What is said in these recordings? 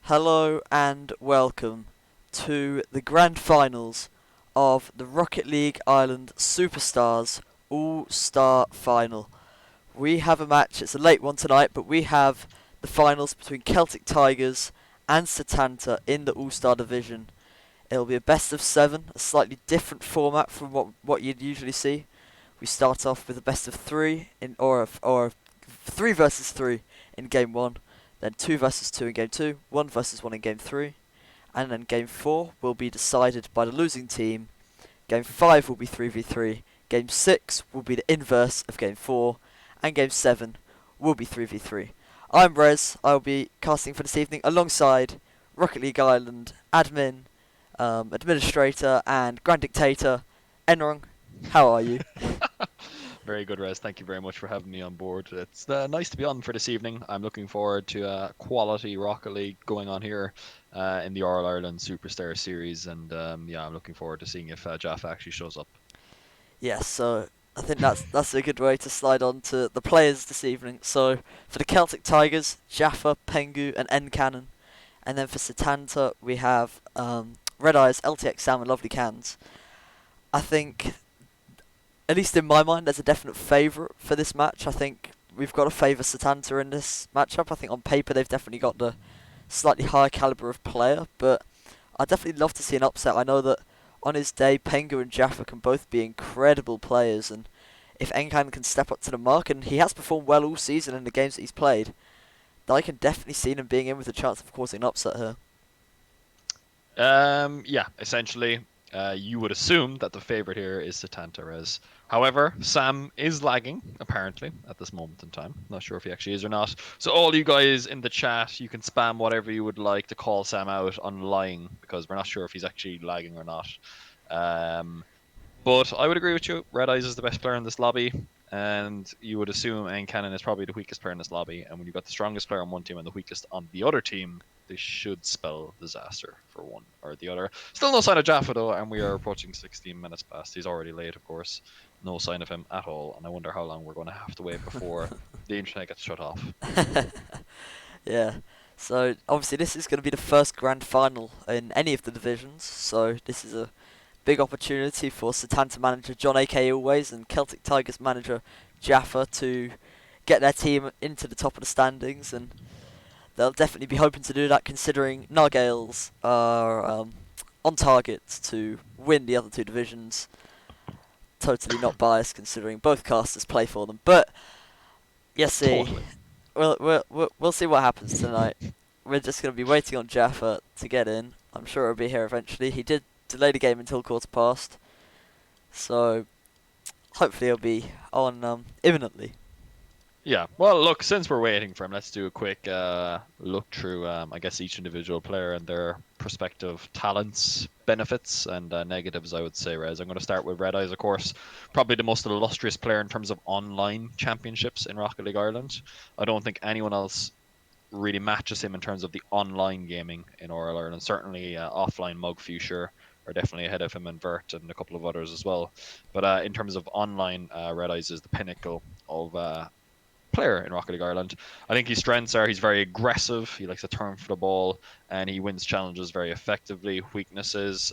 Hello and welcome to the grand finals of the Rocket League Ireland Superstars All Star Final. We have a match, it's a late one tonight, but we have the finals between Celtic Tigers and Setanta in the All Star division. It'll be a best of 7, a slightly different format from what you'd usually see. We start off with a best of 3 or 3 versus 3 in game 1. Then 2 versus 2 in game 2, 1 versus 1 in game 3, and then game 4 will be decided by the losing team. Game 5 will be 3v3, game 6 will be the inverse of game 4, and game 7 will be 3v3. I'm Rez, I will be casting for this evening alongside Rocket League Ireland admin, administrator, and grand dictator, Enrong. How are you? Very good, Rez. Thank you very much for having me on board. It's nice to be on for this evening. I'm looking forward to quality Rocket League going on here in the All Ireland Superstar Series, and yeah, I'm looking forward to seeing if Jaffa actually shows up. Yes, so I think that's a good way to slide on to the players this evening. So for the Celtic Tigers, Jaffa, Pengu, and N Cannon, and then for Setanta we have Red Eyes, LTX Sam, and Lovely Cans. I think, at least in my mind, there's a definite favourite for this match. I think we've got to favour Setanta in this matchup. I think on paper they've definitely got the slightly higher calibre of player, but I'd definitely love to see an upset. I know that on his day, Pengu and Jaffa can both be incredible players, and if Enkan can step up to the mark, and he has performed well all season in the games that he's played, then I can definitely see him being in with a chance of causing an upset here. Yeah, essentially, you would assume that the favorite here is Setanta Rez. However, Sam is lagging, apparently, at this moment in time. Not sure if he actually is or not. So all you guys in the chat, you can spam whatever you would like to call Sam out on lying, because we're not sure if he's actually lagging or not. But I would agree with you. Red Eyes is the best player in this lobby, and you would assume Ain Cannon is probably the weakest player in this lobby. And when you've got the strongest player on one team and the weakest on the other team, this should spell disaster for one or the other. Still no sign of Jaffa though, and we are approaching 16 minutes past. He's already late, of course. No sign of him at all, and I wonder how long we're going to have to wait before the internet gets shut off. Yeah. So obviously this is going to be the first grand final in any of the divisions. So this is a big opportunity for Setanta manager John A.K. Always and Celtic Tigers manager Jaffa to get their team into the top of the standings, and they'll definitely be hoping to do that considering Nargales are on target to win the other two divisions. Totally not biased considering both casters play for them, but yes, see, Totally. we'll see what happens tonight. We're just going to be waiting on Jaffa to get in. I'm sure he'll be here eventually. He did delay the game until quarter past, so hopefully he'll be on imminently. Yeah, well, look, since we're waiting for him, let's do a quick look through, I guess, each individual player and their prospective talents, benefits, and negatives, I would say, Rez. I'm going to start with Red Eyes, of course. Probably the most illustrious player in terms of online championships in Rocket League Ireland. I don't think anyone else really matches him in terms of the online gaming in Oral Ireland. Certainly offline, Mug Future are definitely ahead of him, and Vert and a couple of others as well. But in terms of online, Red Eyes is the pinnacle of player in Rocket League Ireland. I think his strengths are he's very aggressive, he likes to turn for the ball, and he wins challenges very effectively. Weaknesses,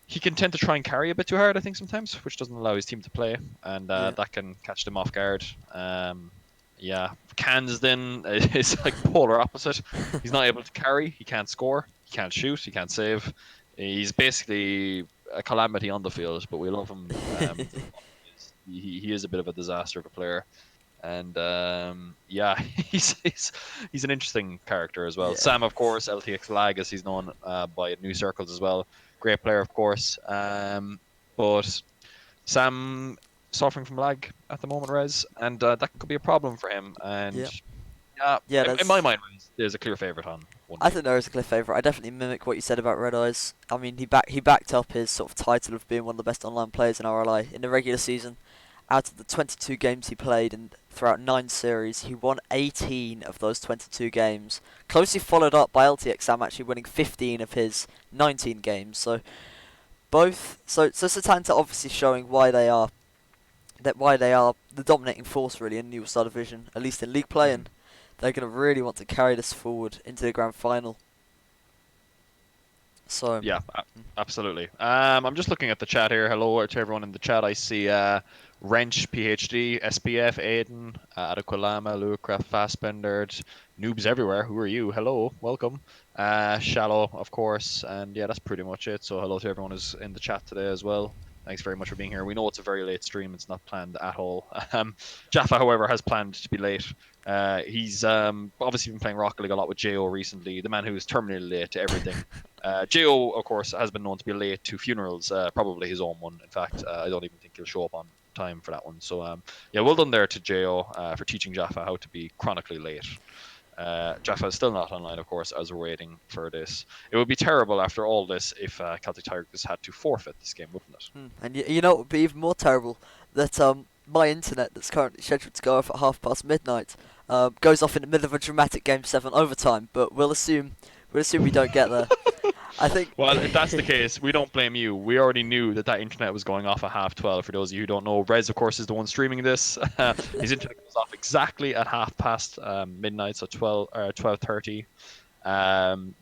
he can tend to try and carry a bit too hard, I think, sometimes, which doesn't allow his team to play, and Yeah. that can catch them off guard. Yeah, Cansden is like polar opposite. He's not able to carry, he can't score, he can't shoot, he can't save. He's basically a calamity on the field, but we love him. He is a bit of a disaster of a player, and yeah, he's an interesting character as well. Yeah. Sam, of course, LTX Lag, as he's known by new circles as well. Great player, of course, but Sam suffering from lag at the moment, Rez, and that could be a problem for him. And Yeah. yeah, Yeah, in my mind, Rez, there's a clear favourite on one I team. think there is a clear favourite. I definitely mimic what you said about Red Eyes. I mean, he backed up his sort of title of being one of the best online players in RLI in the regular season. Out of the 22 games he played and throughout 9 series, he won 18 of those 22 games. Closely followed up by LTX Sam actually winning 15 of his 19 games. So Setanta obviously showing why they are the dominating force really in the All Star division, at least in league play, Mhm. and they're going to really want to carry this forward into the grand final. So, Yeah, absolutely. I'm just looking at the chat here. Hello to everyone in the chat. I see Wrench, PhD, SPF, Aiden, Adequalama, Lucraft, Fastbender, noobs everywhere. Who are you? Hello, welcome. Shallow, of course. And yeah, that's pretty much it. So hello to everyone who's in the chat today as well. Thanks very much for being here. We know it's a very late stream. It's not planned at all. Jaffa, however, has planned to be late. He's obviously been playing Rocket League a lot with Jo recently, the man who is terminally late to everything. Jo, of course, has been known to be late to funerals, probably his own one. In fact, I don't even think he'll show up on time for that one. So, yeah, well done there to Jo for teaching Jaffa how to be chronically late. Jaffa is still not online, of course, as we're waiting for this. It would be terrible after all this if Celtic Tigers had to forfeit this game, wouldn't it? And you know what would be even more terrible? That my internet that's currently scheduled to go off at midnight goes off in the middle of a dramatic Game 7 overtime, but we'll assume we don't get there. I think. Well, if that's the case, we don't blame you. We already knew that internet was going off at 12:30. For those of you who don't know, Rez, of course, is the one streaming this. His internet goes off exactly at midnight, so 12:30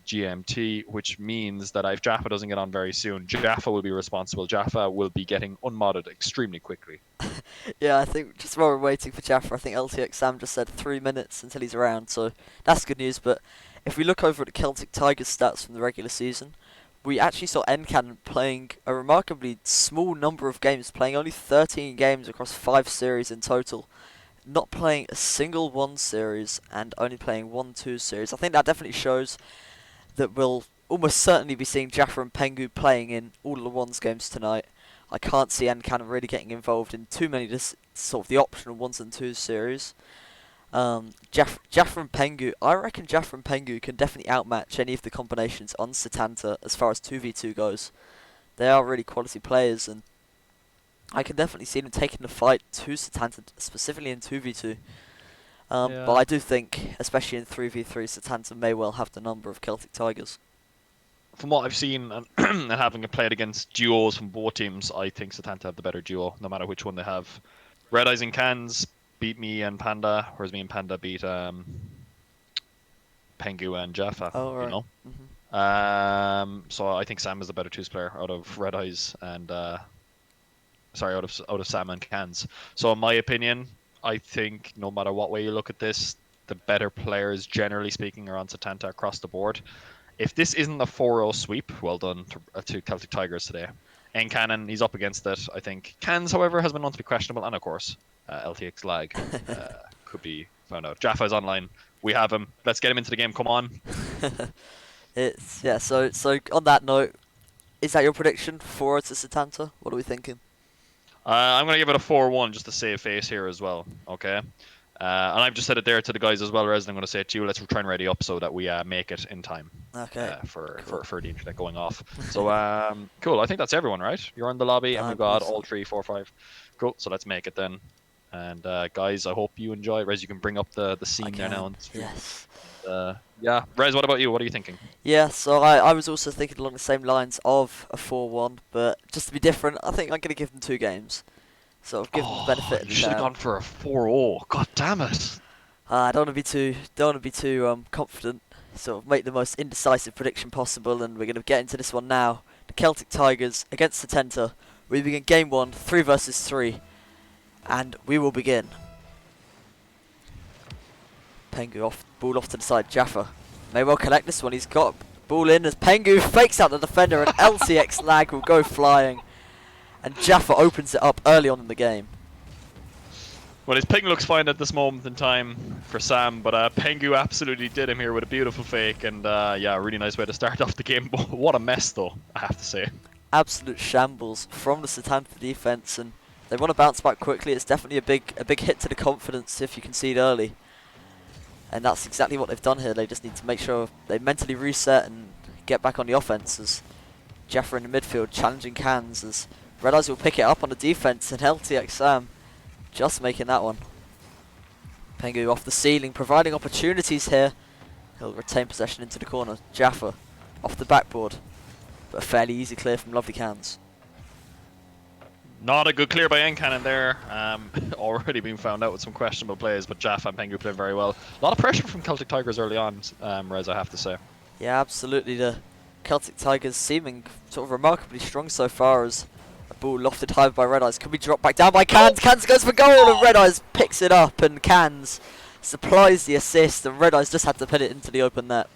GMT, which means that if Jaffa doesn't get on very soon, Jaffa will be responsible. Jaffa will be getting unmodded extremely quickly. Yeah, I think just while we're waiting for Jaffa, I think LTX Sam just said 3 minutes until he's around, so that's good news. But if we look over at the Celtic Tigers stats from the regular season, we actually saw NCAN playing a remarkably small number of games, playing only 13 games across 5 series in total, not playing a single 1 series and only playing 1-2 series. I think that definitely shows that we'll almost certainly be seeing Jaffa and Pengu playing in all of the 1s games tonight. I can't see NCAN really getting involved in too many sort of the optional 1s and 2s series. Jaffa and Pengu, I reckon Jaffa and Pengu can definitely outmatch any of the combinations on Setanta as far as 2v2 goes. They are really quality players, and I can definitely see them taking the fight to Setanta, specifically in 2v2. But I do think, especially in 3v3, Setanta may well have the number of Celtic Tigers. From what I've seen and having played against duos from both teams, I think Setanta have the better duo, no matter which one they have. Red Eyes and Cans beat me and Panda, whereas me and Panda beat Pengu and Jaffa. Oh, right. You know. Mm-hmm. So I think Sam is the better 2s player out of Red Eyes and out of Sam and Cans. So in my opinion, I think no matter what way you look at this, the better players, generally speaking, are on Setanta across the board. If this isn't a 4-0 sweep, well done to Celtic Tigers today. Cannon, he's up against it, I think. Cans, however, has been known to be questionable, and of course, LTX lag could be found out. Jaffa is online. We have him. Let's get him into the game. Come on. So on that note, is that your prediction for to Setanta? What are we thinking? I'm going to give it a 4-1 just to save face here as well. Okay. And I've just said it there to the guys as well, Rez, and I'm going to say it to you. Let's try and ready up so that we make it in time. Okay. For the internet going off. So cool. I think that's everyone, right? You're in the lobby, and we've got all 3, 4, 5. Cool. So let's make it then. And guys, I hope you enjoy. Rez, you can bring up the scene there now. Yes. Yeah. Rez, what about you? What are you thinking? Yeah, so I was also thinking along the same lines of a 4-1, but just to be different, I think I'm going to give them 2 games. Sort of give them the benefit of the doubt. You should have gone for a 4-0. God damn it. I don't want to be too confident. Sort of make the most indecisive prediction possible, and we're going to get into this one now. The Celtic Tigers against Setanta. We begin game 1, 3 versus 3, and we will begin. Pengu ball off to the side. Jaffa may well collect this one. He's got ball in as Pengu fakes out the defender, and LCX lag will go flying. And Jaffa opens it up early on in the game. Well, his ping looks fine at this moment in time for Sam, but Pengu absolutely did him here with a beautiful fake, and yeah, really nice way to start off the game. What a mess, though, I have to say. Absolute shambles from the Setanta defense, and they want to bounce back quickly. It's definitely a big hit to the confidence if you concede early, and that's exactly what they've done here. They just need to make sure they mentally reset and get back on the offense. As Jaffa in the midfield challenging Cans, as Red Eyes will pick it up on the defense, and LTX Sam just making that one. Pengu off the ceiling, providing opportunities here. He'll retain possession into the corner. Jaffa off the backboard, but a fairly easy clear from Lovely Cans. Not a good clear by Encannon there. Already been found out with some questionable plays, but Jaffa and Pengu played very well. A lot of pressure from Celtic Tigers early on, Rez, I have to say. Yeah, absolutely. The Celtic Tigers seeming sort of remarkably strong so far as a ball lofted high by Red Eyes. Could be dropped back down by Cans. Cans goes for goal and Red Eyes picks it up and Cans supplies the assist and Red Eyes just had to put it into the open net.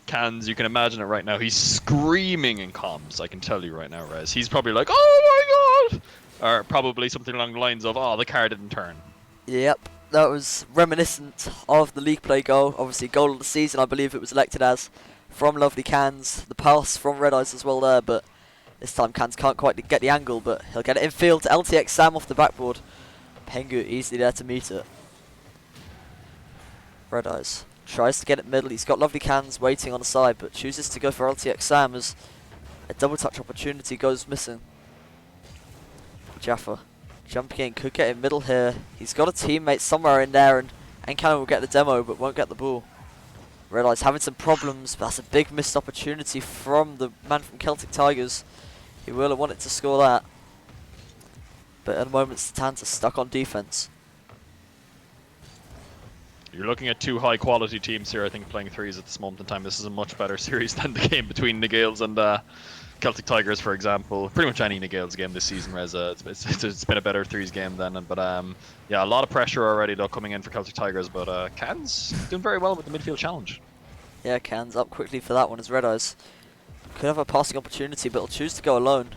Cans, you can imagine it right now. He's screaming in comms, I can tell you right now, Rez. He's probably like, oh my god! Or probably something along the lines of, oh, the car didn't turn. Yep, that was reminiscent of the league play goal. Obviously, goal of the season, I believe it was elected as, from Lovely Cans. The pass from Red Eyes as well there, but this time Cans can't quite get the angle, but he'll get it in field to LTX Sam off the backboard. Pengu easily there to meet it. Red Eyes tries to get it middle. He's got Lovely Cans waiting on the side, but chooses to go for LTX Sam as a double touch opportunity goes missing. Jaffa jumping in, could get in middle here. He's got a teammate somewhere in there, and Encannon will get the demo, but won't get the ball. Red Eyes having some problems, but that's a big missed opportunity from the man from Celtic Tigers. He will have wanted to score that. But at the moment, Satanta's stuck on defense. You're looking at two high-quality teams here, I think, playing threes at this moment in time. This is a much better series than the game between the Gales and Celtic Tigers, for example. Pretty much any Gales game this season, Reza. It's been a better threes game then. But yeah, a lot of pressure already though coming in for Celtic Tigers. But Cans doing very well with the midfield challenge. Yeah, Cans up quickly for that one as Red Eyes could have a passing opportunity, but he'll choose to go alone.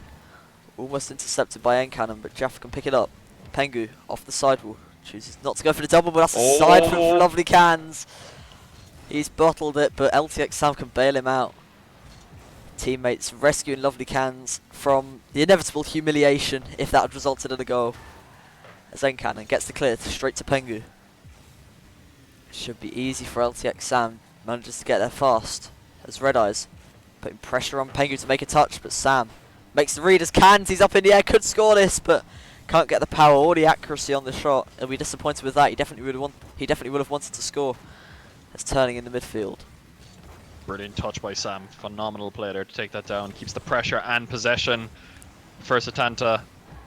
Almost intercepted by Encannon, but Jaffa can pick it up. Pengu off the sidewall. Chooses not to go for the double, but that's a side from Lovely Cans. He's bottled it, but LTX Sam can bail him out. Teammates rescuing Lovely Cans from the inevitable humiliation if that had resulted in a goal. As Encannon gets the clear straight to Pengu. Should be easy for LTX Sam. Manages to get there fast. As Red Eyes putting pressure on Pengu to make a touch, but Sam makes the read as Cans. He's up in the air, could score this, but can't get the power or the accuracy on the shot. He'll be disappointed with that. He definitely would have wanted to score. It's turning in the midfield. Brilliant touch by Sam. Phenomenal play there to take that down. Keeps the pressure and possession for Satanta.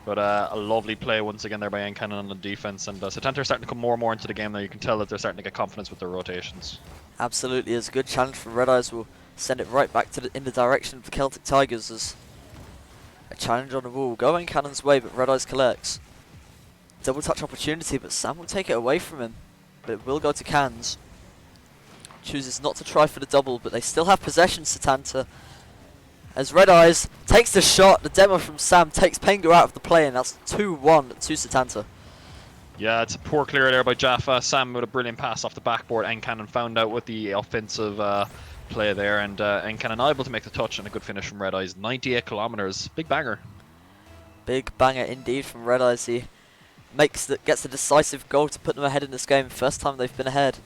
But a lovely play once again there by Encannon on the defense. And Satanta are starting to come more and more into the game now. You can tell that they're starting to get confidence with their rotations. Absolutely. It's a good challenge from Red Eyes. Will send it right back to in the direction of the Celtic Tigers as a challenge on the wall. Go Encannon's way, but Red Eyes collects. Double touch opportunity, but Sam will take it away from him. But it will go to Cans. Chooses not to try for the double, but they still have possession, Satanta. As Red Eyes takes the shot, the demo from Sam takes Pengu out of the play, and that's 2-1 to Satanta. Yeah, it's a poor clear there by Jaffa. Sam with a brilliant pass off the backboard. Encannon found out with the offensive play there, and Encannon able to make the touch and a good finish from Red Eyes. 98 kilometers, big banger. Big banger indeed from Red Eyes. He gets the decisive goal to put them ahead in this game. First time they've been ahead.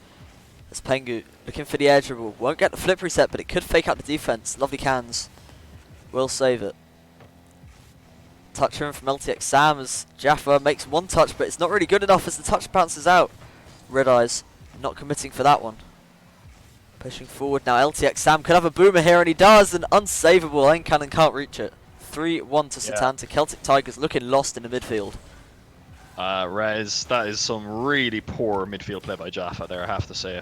As Pengu looking for the air dribble. Won't get the flip reset, but it could fake out the defense. Lovely Cans will save it. Touch in from LTX Sam as Jaffa makes one touch, but it's not really good enough as the touch bounces out. Red Eyes not committing for that one. Pushing forward now. LTX Sam could have a boomer here, and he does. An unsavable. Encannon can't reach it. 3-1 to Satanta. Celtic Tigers looking lost in the midfield. Rez, that is some really poor midfield play by Jaffa there, I have to say.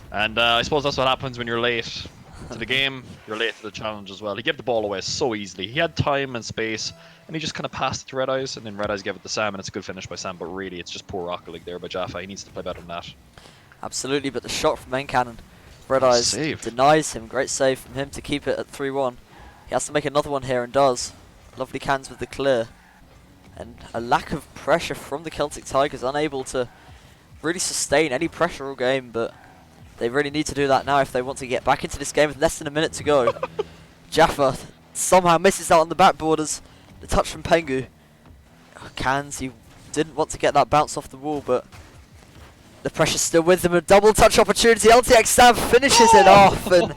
And I suppose that's what happens when you're late to the game. You're late to the challenge as well. He gave the ball away so easily. He had time and space, and he just kind of passed it to Red Eyes, and then Red Eyes gave it to Sam, and it's a good finish by Sam, but really it's just poor Rocket League there by Jaffa. He needs to play better than that. Absolutely, but the shot from Encannon, Red Eyes denies him. Great save from him to keep it at 3-1. He has to make another one here and does. Lovely Cans with the clear. And a lack of pressure from the Celtic Tigers, unable to really sustain any pressure all game, but they really need to do that now if they want to get back into this game with less than a minute to go. Jaffa somehow misses out on the backboard as the touch from Pengu. Cans, he didn't want to get that bounce off the wall, but the pressure's still with them. A double touch opportunity. LTX Sam finishes it off, and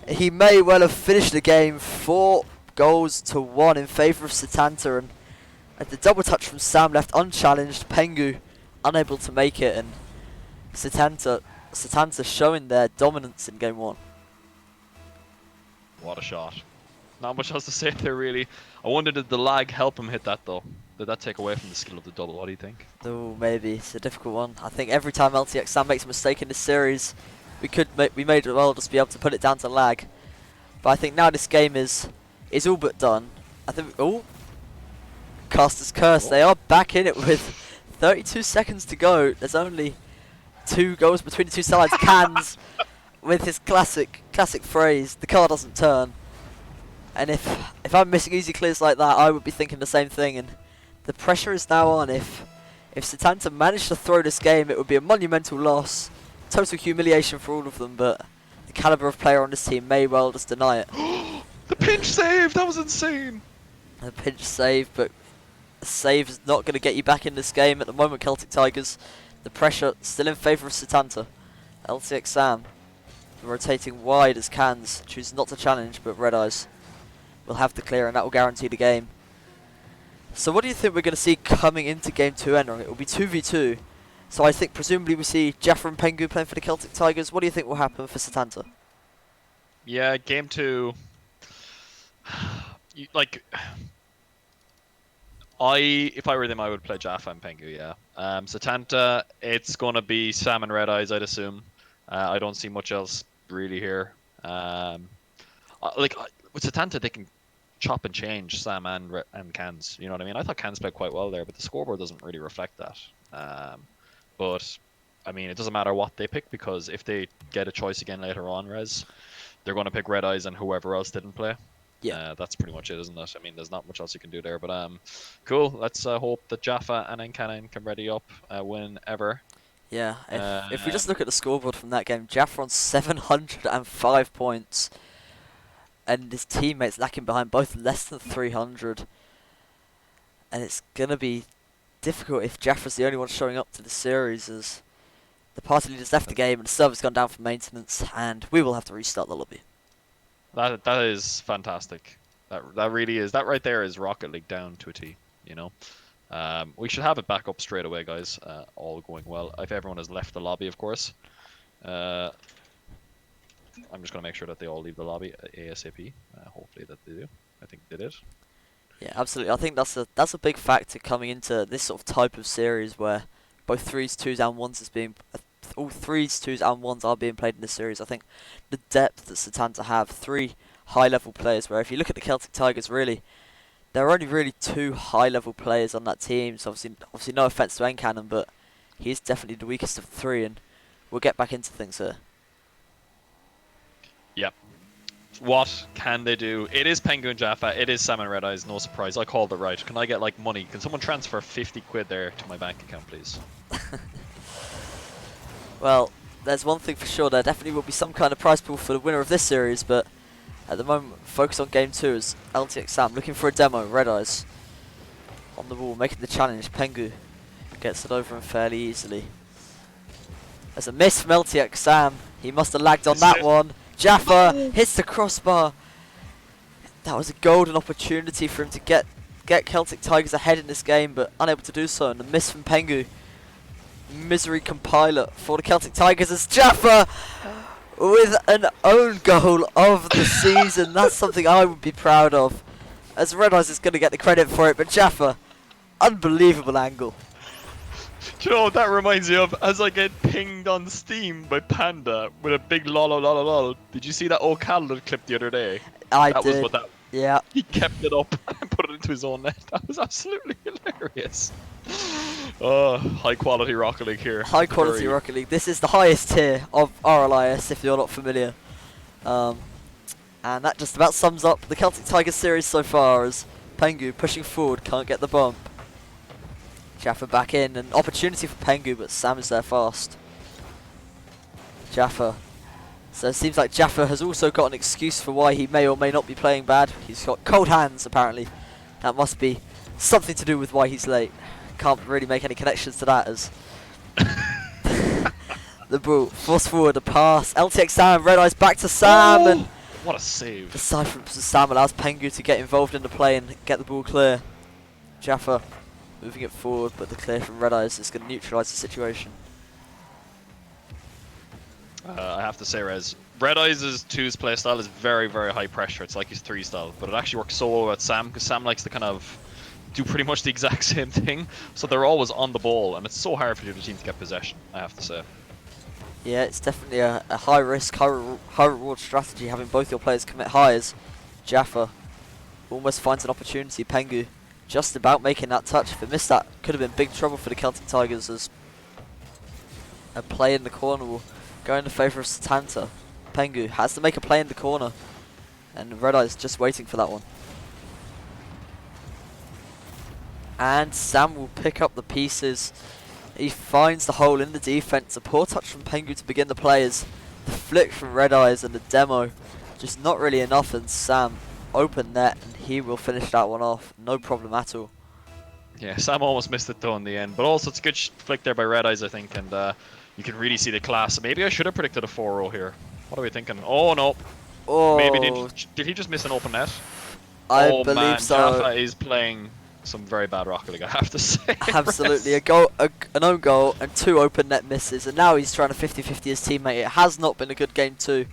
he may well have finished the game 4-1 in favour of Satanta. And the double touch from Sam left unchallenged. Pengu unable to make it, and Satanta showing their dominance in game 1. What a shot. Not much else to say there really. I wonder did the lag help him hit that though? Did that take away from the skill of the double? What do you think? Oh, maybe it's a difficult one. I think every time LTX Sam makes a mistake in this series, we may as well just be able to put it down to lag. But I think now this game is all but done. I think Caster's Curse. Oh. They are back in it with 32 seconds to go. There's only 2 goals between the two sides. Cans with his classic phrase, "The car doesn't turn." And if I'm missing easy clears like that, I would be thinking the same thing. And the pressure is now on. If Setanta managed to throw this game, it would be a monumental loss, total humiliation for all of them. But the caliber of player on this team may well just deny it. The pinch save! That was insane! A pinch save, but a save is not going to get you back in this game at the moment, Celtic Tigers. The pressure still in favour of Setanta. LTX Sam rotating wide as Cans chooses not to challenge, but Red Eyes will have to clear, and that will guarantee the game. So what do you think we're going to see coming into game 2, Enron? It will be 2v2. So I think presumably we see Jaffa and Pengu playing for the Celtic Tigers. What do you think will happen for Setanta? Yeah, game 2. If I were them, I would play Jaffa and Pengu, yeah. Setanta, it's going to be Sam and Red Eyes, I'd assume. I don't see much else really here. With Setanta, they can chop and change Sam and Cans. You know what I mean? I thought Cans played quite well there, but the scoreboard doesn't really reflect that. But I mean, it doesn't matter what they pick, because if they get a choice again later on, Rez, they're going to pick Red Eyes and whoever else didn't play. Yeah, that's pretty much it, isn't it? I mean, there's not much else you can do there. But cool. Let's hope that Jaffa and Enkanen can ready up whenever. Yeah, if we just look at the scoreboard from that game, Jaffa on 705 points, and his teammates lacking behind both less than 300. And it's going to be difficult if Jaffa's the only one showing up to the series, as the party leaders left the game and the server's gone down for maintenance, and we will have to restart the lobby. That is fantastic. That really is. That right there is Rocket League down to a T, you know. We should have it back up straight away, guys. All going well. If everyone has left the lobby, of course. I'm just going to make sure that they all leave the lobby ASAP. Hopefully that they do. I think they did. Yeah, absolutely. I think that's a big factor coming into this sort of type of series where both 3s, 2s and 1s is being... all 3s, 2s and 1s are being played in this series. I think the depth that Setanta have, 3 high-level players, where if you look at the Celtic Tigers, really, there are only really 2 high-level players on that team. So obviously no offence to Encannon, but he's definitely the weakest of the 3, and we'll get back into things here. Yep. What can they do? It is Pengu and Jaffa. It is Sam and Red Eyes. No surprise. I called it right. Can I get like money? Can someone transfer 50 quid there to my bank account, please? Well, there's one thing for sure. There definitely will be some kind of prize pool for the winner of this series, but at the moment, focus on game 2 as LTX Sam looking for a demo. Red Eyes on the wall, making the challenge. Pengu gets it over him fairly easily. There's a miss from LTX Sam. He must have lagged on that one. Jaffa hits the crossbar. That was a golden opportunity for him to get Celtic Tigers ahead in this game, but unable to do so. And the miss from Pengu. Misery compiler for the Celtic Tigers as Jaffa with an own goal of the season. That's something I would be proud of, as Red Eyes is going to get the credit for it, but Jaffa, unbelievable angle. Do you know what that reminds me of? As I get pinged on Steam by Panda with a big lol. Did you see that O'Callaghan clip the other day? I that did. Was what that. Yeah. He kept it up and put it into his own net. That was absolutely hilarious. Oh, high quality Rocket League here. High quality Rocket League. This is the highest tier of RLIS, if you're not familiar. And that just about sums up the Celtic Tigers series so far, as Pengu pushing forward, can't get the bump. Jaffa back in, an opportunity for Pengu, but Sam is there fast. Jaffa. So it seems like Jaffa has also got an excuse for why he may or may not be playing bad. He's got cold hands, apparently. That must be something to do with why he's late. Can't really make any connections to that, as the ball force forward, a pass. LTX Sam, Red Eyes back to Sam, and what a save! The side from Sam allows Pengu to get involved in the play and get the ball clear. Jaffa moving it forward, but the clear from Red Eyes is going to neutralise the situation. I have to say, Red Eyes' 2's playstyle is very, very high pressure. It's like his 3 style, but it actually works so well with Sam, because Sam likes to kind of do pretty much the exact same thing. So they're always on the ball, and it's so hard for the other team to get possession, I have to say. Yeah, it's definitely a high risk, high reward strategy having both your players commit highs. Jaffa almost finds an opportunity. Pengu just about making that touch. If it missed that, could have been big trouble for the Celtic Tigers, as a play in the corner will go in the favour of Satanta. Pengu has to make a play in the corner, and Red Eye's just waiting for that one. And Sam will pick up the pieces. He finds the hole in the defence. A poor touch from Pengu to begin the players. The flick from Red Eyes and the demo just not really enough, and Sam open net, and he will finish that one off. No problem at all. Yeah, Sam almost missed it though in the end, but also it's a good flick there by Red Eyes, I think, and you can really see the class. Maybe I should have predicted a 4-0 here. What are we thinking? Oh no. Oh, Maybe did he just miss an open net? I oh believe man, so. Jaffa is playing some very bad Rocket League, I have to say. Absolutely, a goal, an own goal, and 2 open net misses, and now he's trying to 50-50 his teammate. It has not been a good game too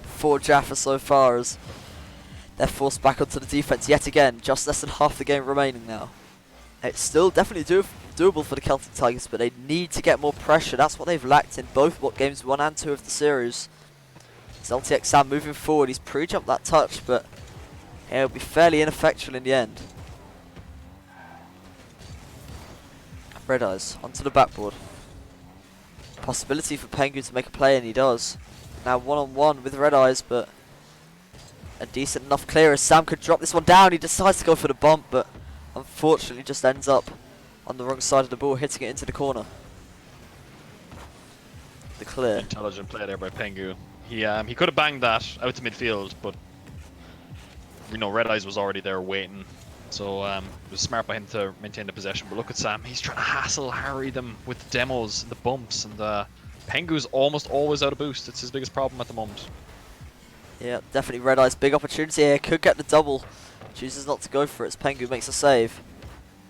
for Jaffa so far, as they're forced back onto the defence yet again. Just less than half the game remaining now. It's still definitely doable for the Celtic Tigers, but they need to get more pressure. That's what they've lacked in both games 1 and 2 of the series. It's LTX Sam moving forward. He's pre-jumped that touch, but it'll be fairly ineffectual in the end. Red Eyes onto the backboard. Possibility for Pengu to make a play, and he does. Now 1-on-1 with Red Eyes, but a decent enough clear as Sam could drop this one down. He decides to go for the bump, but unfortunately just ends up on the wrong side of the ball, hitting it into the corner. The clear. Intelligent play there by Pengu. He could have banged that out to midfield, but Red Eyes was already there waiting. So it was smart by him to maintain the possession. But look at Sam, he's trying to harry them with the demos and the bumps, and Pengu's almost always out of boost. It's his biggest problem at the moment. Yeah, definitely Red Eyes big opportunity here. Could get the double. Chooses not to go for it as Pengu makes a save.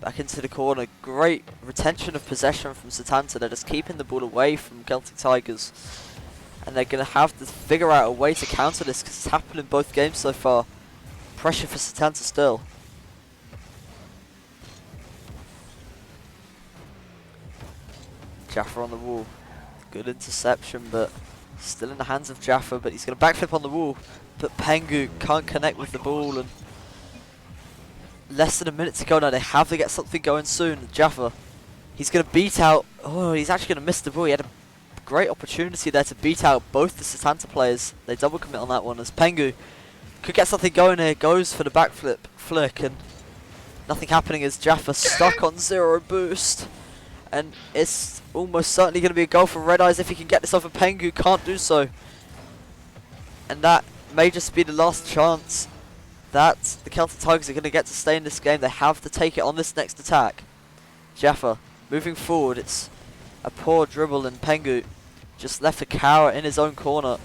Back into the corner. Great retention of possession from Satanta. They're just keeping the ball away from Celtic Tigers. And they're going to have to figure out a way to counter this, because it's happened in both games so far. Pressure for Satanta still. Jaffa on the wall. Good interception, but still in the hands of Jaffa, but he's going to backflip on the wall. But Pengu can't connect with the ball, and less than a minute to go now. They have to get something going soon. Jaffa, he's going to beat out... Oh, he's actually going to miss the ball. He had a great opportunity there to beat out both the Satanta players. They double commit on that one, as Pengu could get something going here. Goes for the backflip flick, and nothing happening as Jaffa stuck on 0 boost. And it's almost certainly going to be a goal for Red Eyes if he can get this over Pengu. Can't do so. And that may just be the last chance that the Celtic Tigers are going to get to stay in this game. They have to take it on this next attack. Jaffa moving forward. It's a poor dribble, and Pengu just left a cower in his own corner.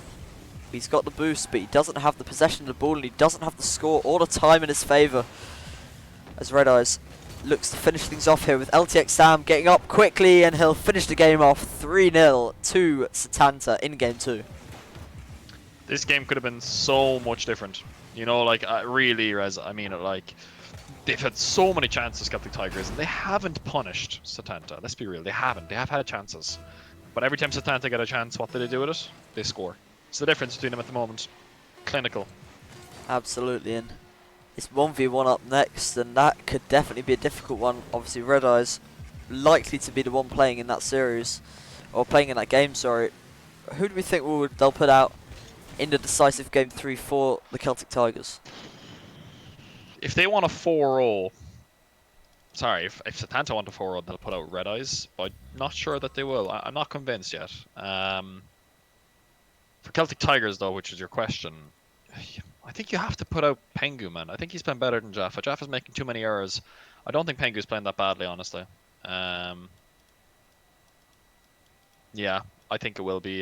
He's got the boost, but he doesn't have the possession of the ball, and he doesn't have the score or the time in his favour. As Red Eyes looks to finish things off here with LTX Sam getting up quickly, and he'll finish the game off 3-0 to Satanta in game 2. This game could have been so much different. Really, Rez, I mean it, they've had so many chances, Celtic Tigers, and they haven't punished Satanta. Let's be real, they haven't. They have had chances. But every time Satanta get a chance, what do they do with it? They score. It's the difference between them at the moment. Clinical. Absolutely, and it's 1v1 up next, and that could definitely be a difficult one. Obviously, Red Eyes likely to be the one playing in that series, or playing in that game, sorry. Who do we think they'll put out in the decisive game 3 for the Celtic Tigers? If they want a 4-0, sorry, if Satanta want a 4-0, they'll put out Red Eyes, but I'm not sure that they will. I'm not convinced yet. For Celtic Tigers, though, which is your question, I think you have to put out Pengu, man. I think he's playing better than Jaffa. Jaffa's making too many errors. I don't think Pengu's playing that badly, honestly. Yeah, I think it will be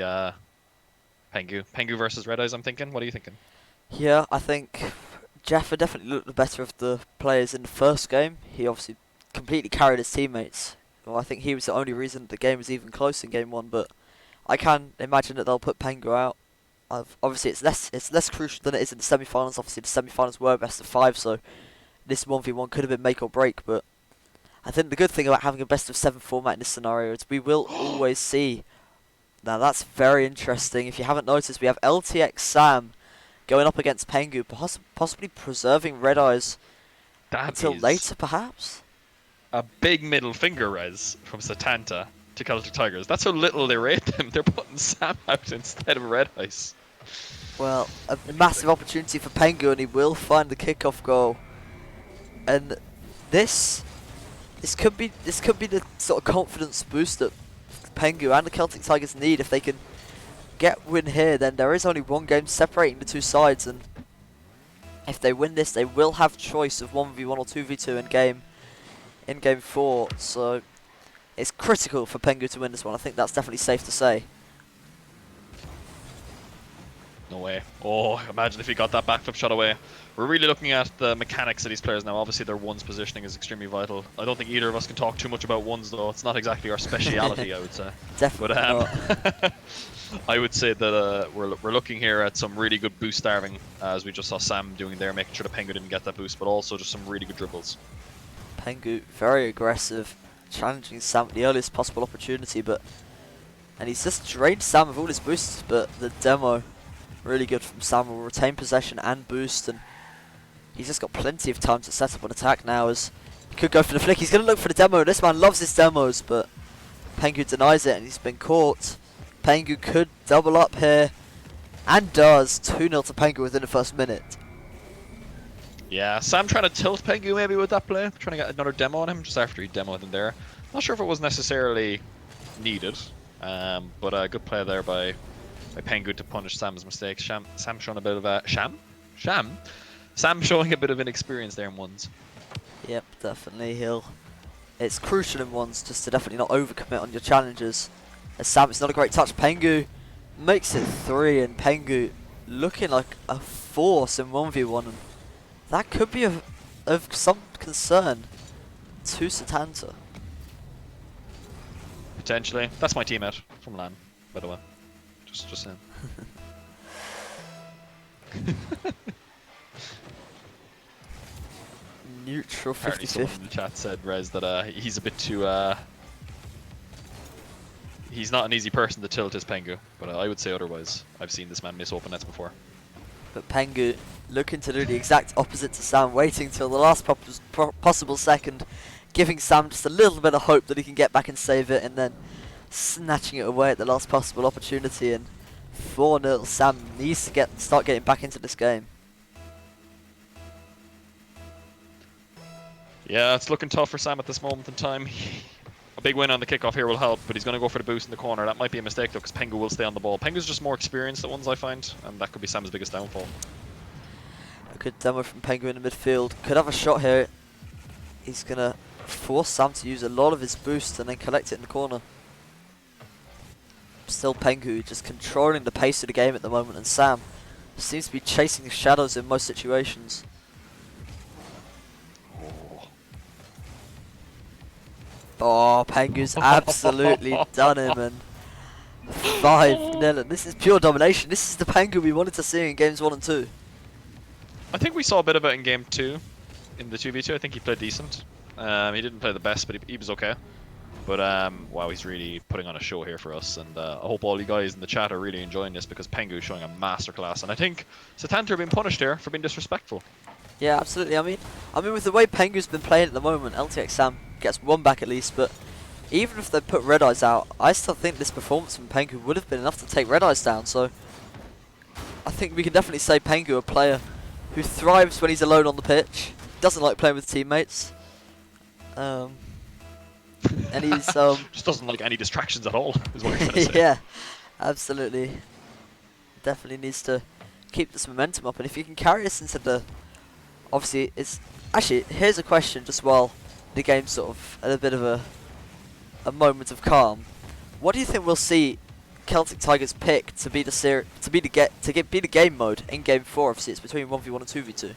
Pengu. Pengu versus Red Eyes, I'm thinking. What are you thinking? Yeah, I think Jaffa definitely looked the better of the players in the first game. He obviously completely carried his teammates. Well, I think he was the only reason the game was even close in game 1, but I can imagine that they'll put Pengu out. Obviously, it's less crucial than it is in the semi-finals. Obviously, the semi-finals were best of 5, so this 1v1 could have been make or break, but I think the good thing about having a best of 7 format in this scenario is we will always see. Now that's very interesting. If you haven't noticed, we have LTX Sam going up against Pengu, possibly preserving Red Eyes That until is later, perhaps? a big middle finger, Rez, from Satanta to Celtic Tigers. That's how little they rate them. They're putting Sam out instead of Red Eyes. Well, a massive opportunity for Pengu, and he will find the kickoff goal. And this could be the sort of confidence boost that Pengu and the Celtic Tigers need. If they can get win here, then there is only one game separating the two sides, and if they win this, they will have choice of 1v1 or 2v2 in game 4. So it's critical for Pengu to win this one. I think that's definitely safe to say. No way. Oh, imagine if he got that backflip shot away. We're really looking at the mechanics of these players now. Obviously, their ones positioning is extremely vital. I don't think either of us can talk too much about ones, though. It's not exactly our speciality, I would say. Definitely But I would say that we're looking here at some really good boost starving, as we just saw Sam doing there, making sure the Pengu didn't get that boost, but also just some really good dribbles. Pengu, very aggressive, challenging Sam at the earliest possible opportunity, and he's just drained Sam of all his boosts, but the demo, really good from Sam, will retain possession and boost, and he's just got plenty of time to set up an attack now, as he could go for the flick. He's going to look for the demo. This man loves his demos, but Pengu denies it, and he's been caught. Pengu could double up here, and does. 2-0 to Pengu within the first minute. Yeah, Sam trying to tilt Pengu maybe with that play, trying to get another demo on him just after he demoed him there. Not sure if it was necessarily needed, but a good play there by Pengu to punish Sam's mistakes. Sam showing a bit of a Sam showing a bit of inexperience there in ones. Yep, definitely. It's crucial in ones just to definitely not overcommit on your challenges. As Sam, it's not a great touch. Pengu makes it 3, and Pengu looking like a force in 1v1. And that could be of some concern to Satanta. Potentially. That's my teammate from LAN, by the way. Just saying. Neutral Apparently 50-50. someone in the chat said, Rez, that he's a bit too... he's not an easy person to tilt as Pengu, but I would say otherwise. I've seen this man miss open nets before. But Pengu looking to do the exact opposite to Sam, waiting till the last possible second, giving Sam just a little bit of hope that he can get back and save it, and then snatching it away at the last possible opportunity. And 4-0, Sam needs to start getting back into this game. Yeah, it's looking tough for Sam at this moment in time. A big win on the kickoff here will help, but he's going to go for the boost in the corner. That might be a mistake, though, because Pengu will stay on the ball. Pengu's just more experienced at ones, I find, and that could be Sam's biggest downfall. A good demo from Pengu in the midfield. Could have a shot here. He's going to force Sam to use a lot of his boost and then collect it in the corner. Still Pengu just controlling the pace of the game at the moment, and Sam seems to be chasing the shadows in most situations. Oh, Pengu's absolutely done him, and 5-0. And this is pure domination. This is the Pengu we wanted to see in games 1 and 2. I think we saw a bit of it in game 2, in the 2v2. I think he played decent. He didn't play the best, but he was okay. But wow, he's really putting on a show here for us, and I hope all you guys in the chat are really enjoying this, because Pengu is showing a masterclass, and I think Satanta are being punished here for being disrespectful. Yeah, absolutely. I mean, with the way Pengu's been playing at the moment, LTX Sam gets one back at least, but even if they put Red Eyes out, I still think this performance from Pengu would have been enough to take Red Eyes down, so I think we can definitely say Pengu, a player who thrives when he's alone on the pitch, doesn't like playing with teammates, and he's just doesn't like any distractions at all, is what you're trying to say. yeah, absolutely. Definitely needs to keep this momentum up, and if you can carry us into the... Obviously, it's... Actually, here's a question just while the game's sort of at a bit of a moment of calm. What do you think we'll see Celtic Tigers pick to be the game mode in game 4? Obviously, it's between 1v1 and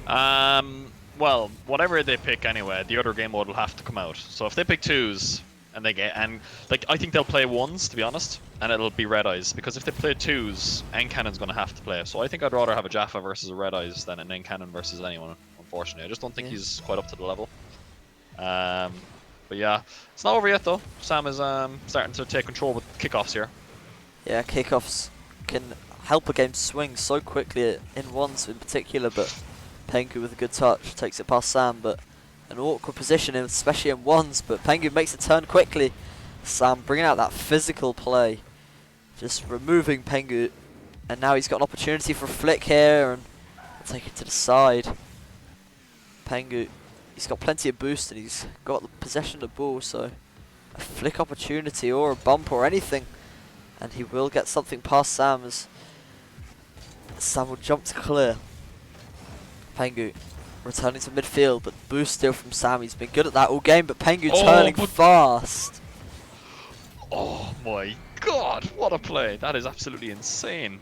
2v2. Well, whatever they pick anyway, the other game mode will have to come out. So if they pick twos, and like I think they'll play ones, to be honest, and it'll be Red Eyes, because if they play twos, N-Cannon's going to have to play. So I think I'd rather have a Jaffa versus a Red Eyes than an N-Cannon versus anyone. Unfortunately, I just don't think he's quite up to the level. But yeah, it's not over yet though. Sam is starting to take control with kickoffs here. Yeah, kickoffs can help a game swing so quickly in ones in particular, but Pengu with a good touch takes it past Sam, but an awkward position, especially in ones, but Pengu makes a turn quickly. Sam bringing out that physical play, just removing Pengu, and now he's got an opportunity for a flick here, and take it to the side. Pengu, he's got plenty of boost and he's got the possession of the ball, so a flick opportunity or a bump or anything, and he will get something past Sam as Sam will jump to clear. Pengu returning to midfield, but boost still from Sam. He's been good at that all game, but Pengu turning fast. Oh my god, what a play. That is absolutely insane.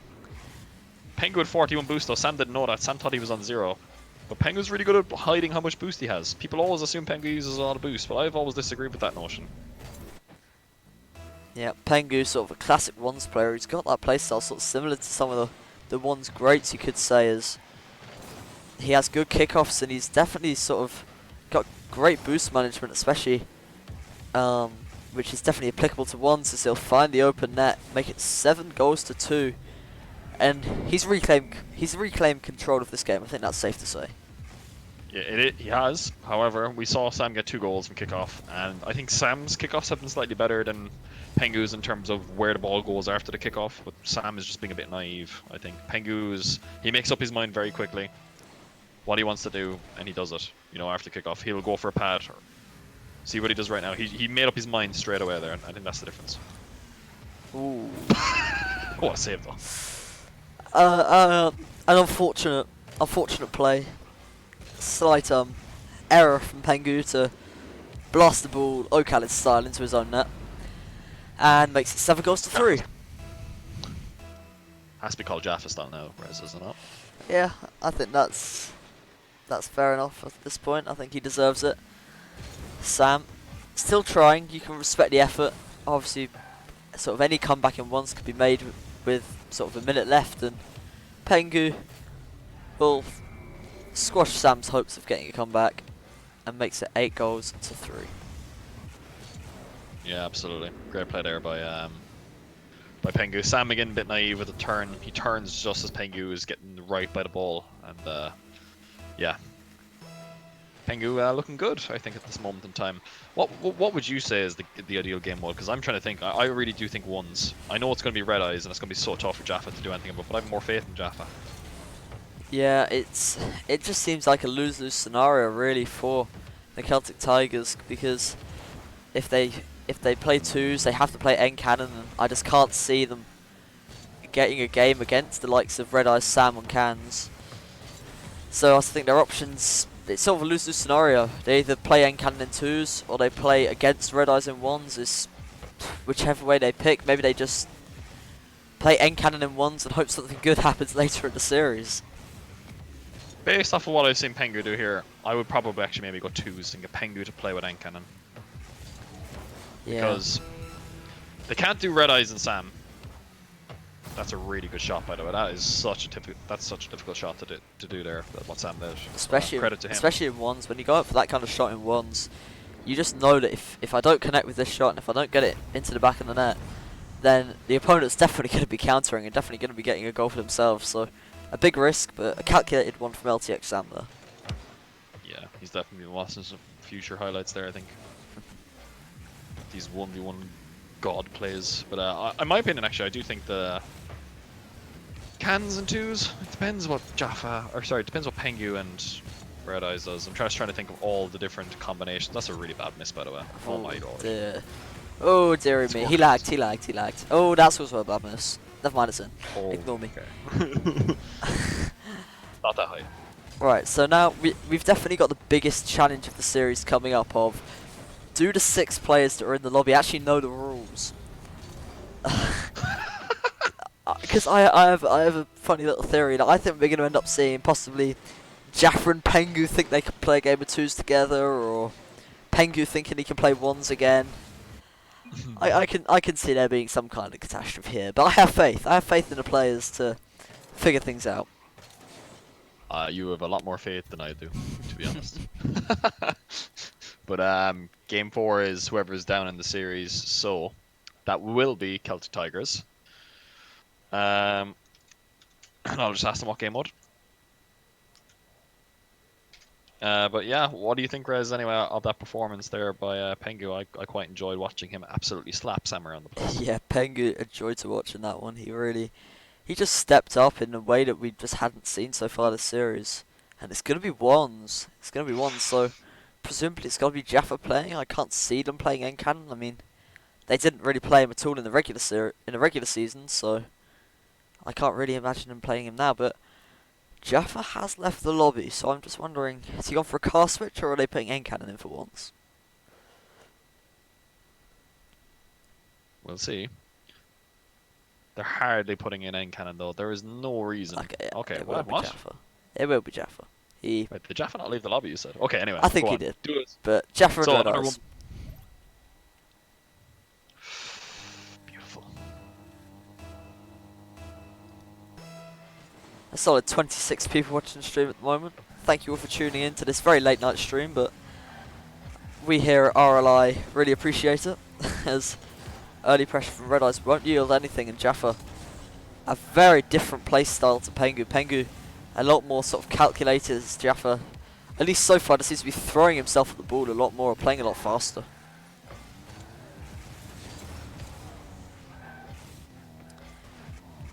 Pengu had 41 boost though. Sam didn't know that. Sam thought he was on 0. But Pengu's really good at hiding how much boost he has. People always assume Pengu uses a lot of boost, but I've always disagreed with that notion. Yeah, Pengu's sort of a classic ones player. He's got that playstyle sort of similar to some of the ones greats, you could say, as he has good kickoffs and he's definitely sort of got great boost management, especially, which is definitely applicable to ones, as he'll find the open net, make it 7 goals to 2. And he's reclaimed control of this game. I think that's safe to say. Yeah, he has. However, we saw Sam get 2 goals from kickoff, and I think Sam's kickoffs have been slightly better than Pengu's in terms of where the ball goes after the kickoff. But Sam is just being a bit naive, I think. He makes up his mind very quickly what he wants to do, and he does it. You know, after kickoff, he'll go for a pad. Or see what he does right now. He made up his mind straight away there, and I think that's the difference. Ooh. What a save though. An unfortunate play. Slight error from Pengu to blast the ball Ocalid style into his own net, and makes it 7 goals to 3. Has to be called Jaffa style now, Rez, isn't it? Yeah, I think that's fair enough at this point. I think he deserves it. Sam, still trying. You can respect the effort. Obviously, sort of any comeback in ones could be made with sort of a minute left, and Pengu will squash Sam's hopes of getting a comeback and makes it 8 goals to 3. Yeah, absolutely. Great play there by Pengu. Sam again a bit naive with a turn. He turns just as Pengu is getting right by the ball, and yeah, Pengu looking good, I think, at this moment in time. What would you say is the ideal game mode? Because I'm trying to think. I really do think ones. I know it's going to be Red Eyes and it's going to be so tough for Jaffa to do anything about, but I have more faith in Jaffa. Yeah, it just seems like a lose-lose scenario really for the Celtic Tigers, because if they play twos, they have to play N-Cannon, and I just can't see them getting a game against the likes of Red Eyes, Sam and Cans. So I think their options, it's sort of a lose-lose scenario. They either play N-Cannon in twos or they play against Red Eyes in ones. Is whichever way they pick. Maybe they just play N-Cannon in ones and hope something good happens later in the series. Based off of what I've seen Pengu do here, I would probably actually maybe go twos and get Pengu to play with N-Cannon. Yeah. Because they can't do Red Eyes and Sam. That's a really good shot, by the way. That is such a difficult shot to do there. What Sam did. Especially, credit to him. Especially in ones, when you go up for that kind of shot in ones, you just know that if I don't connect with this shot and if I don't get it into the back of the net, then the opponent's definitely going to be countering and definitely going to be getting a goal for themselves. So a big risk, but a calculated one from LTX Sam there. Yeah, he's definitely been watching some future highlights there, I think. These 1v1 god plays. But in my opinion, actually, I do think the cans and twos, it depends what depends what Pengu and Red Eyes does. I'm just trying to think of all the different combinations. That's a really bad miss, by the way. Oh my god. Dear. Oh dearie me. He lagged. Oh, that's also a bad miss. Never mind, it's in. Oh, Ignore me. Okay. Not that high. Right, so now we've definitely got the biggest challenge of the series coming up of, do the 6 players that are in the lobby actually know the rules? Because I have a funny little theory that I think we're going to end up seeing possibly Jaffa and Pengu think they can play a game of twos together, or Pengu thinking he can play ones again. I can see there being some kind of catastrophe here, but I have faith. I have faith in the players to figure things out. You have a lot more faith than I do, to be honest. But game 4 is whoever's down in the series, so that will be Celtic Tigers. And I'll just ask them what game mode. But yeah, what do you think, Rez, anyway, of that performance there by Pengu? I quite enjoyed watching him absolutely slap Sam around the place. Yeah, Pengu enjoyed to watching that one. He just stepped up in a way that we just hadn't seen so far this series. And it's going to be ones. It's going to be ones, so presumably it's got to be Jaffa playing. I can't see them playing Encannon. I mean, they didn't really play him at all in the regular season, so I can't really imagine him playing him now. But Jaffa has left the lobby, so I'm just wondering, has he gone for a car switch, or are they putting Encannon in for once? We'll see. They're hardly putting in Encannon, though. There is no reason. Okay, yeah, Okay, it will be what? Jaffa. It will be Jaffa. Wait, did Jaffa not leave the lobby, you said? Okay, anyway. I think go he on. did. Do it. But Jaffa and So, Red another Eyes. one. Beautiful. A solid 26 people watching the stream at the moment. Thank you all for tuning in to this very late night stream, but we here at RLI really appreciate it, as early pressure from Red Eyes won't yield anything, and Jaffa a very different play style to Pengu. Pengu a lot more sort of calculated, as Jaffa, at least so far, seems to be throwing himself at the ball a lot more, playing a lot faster.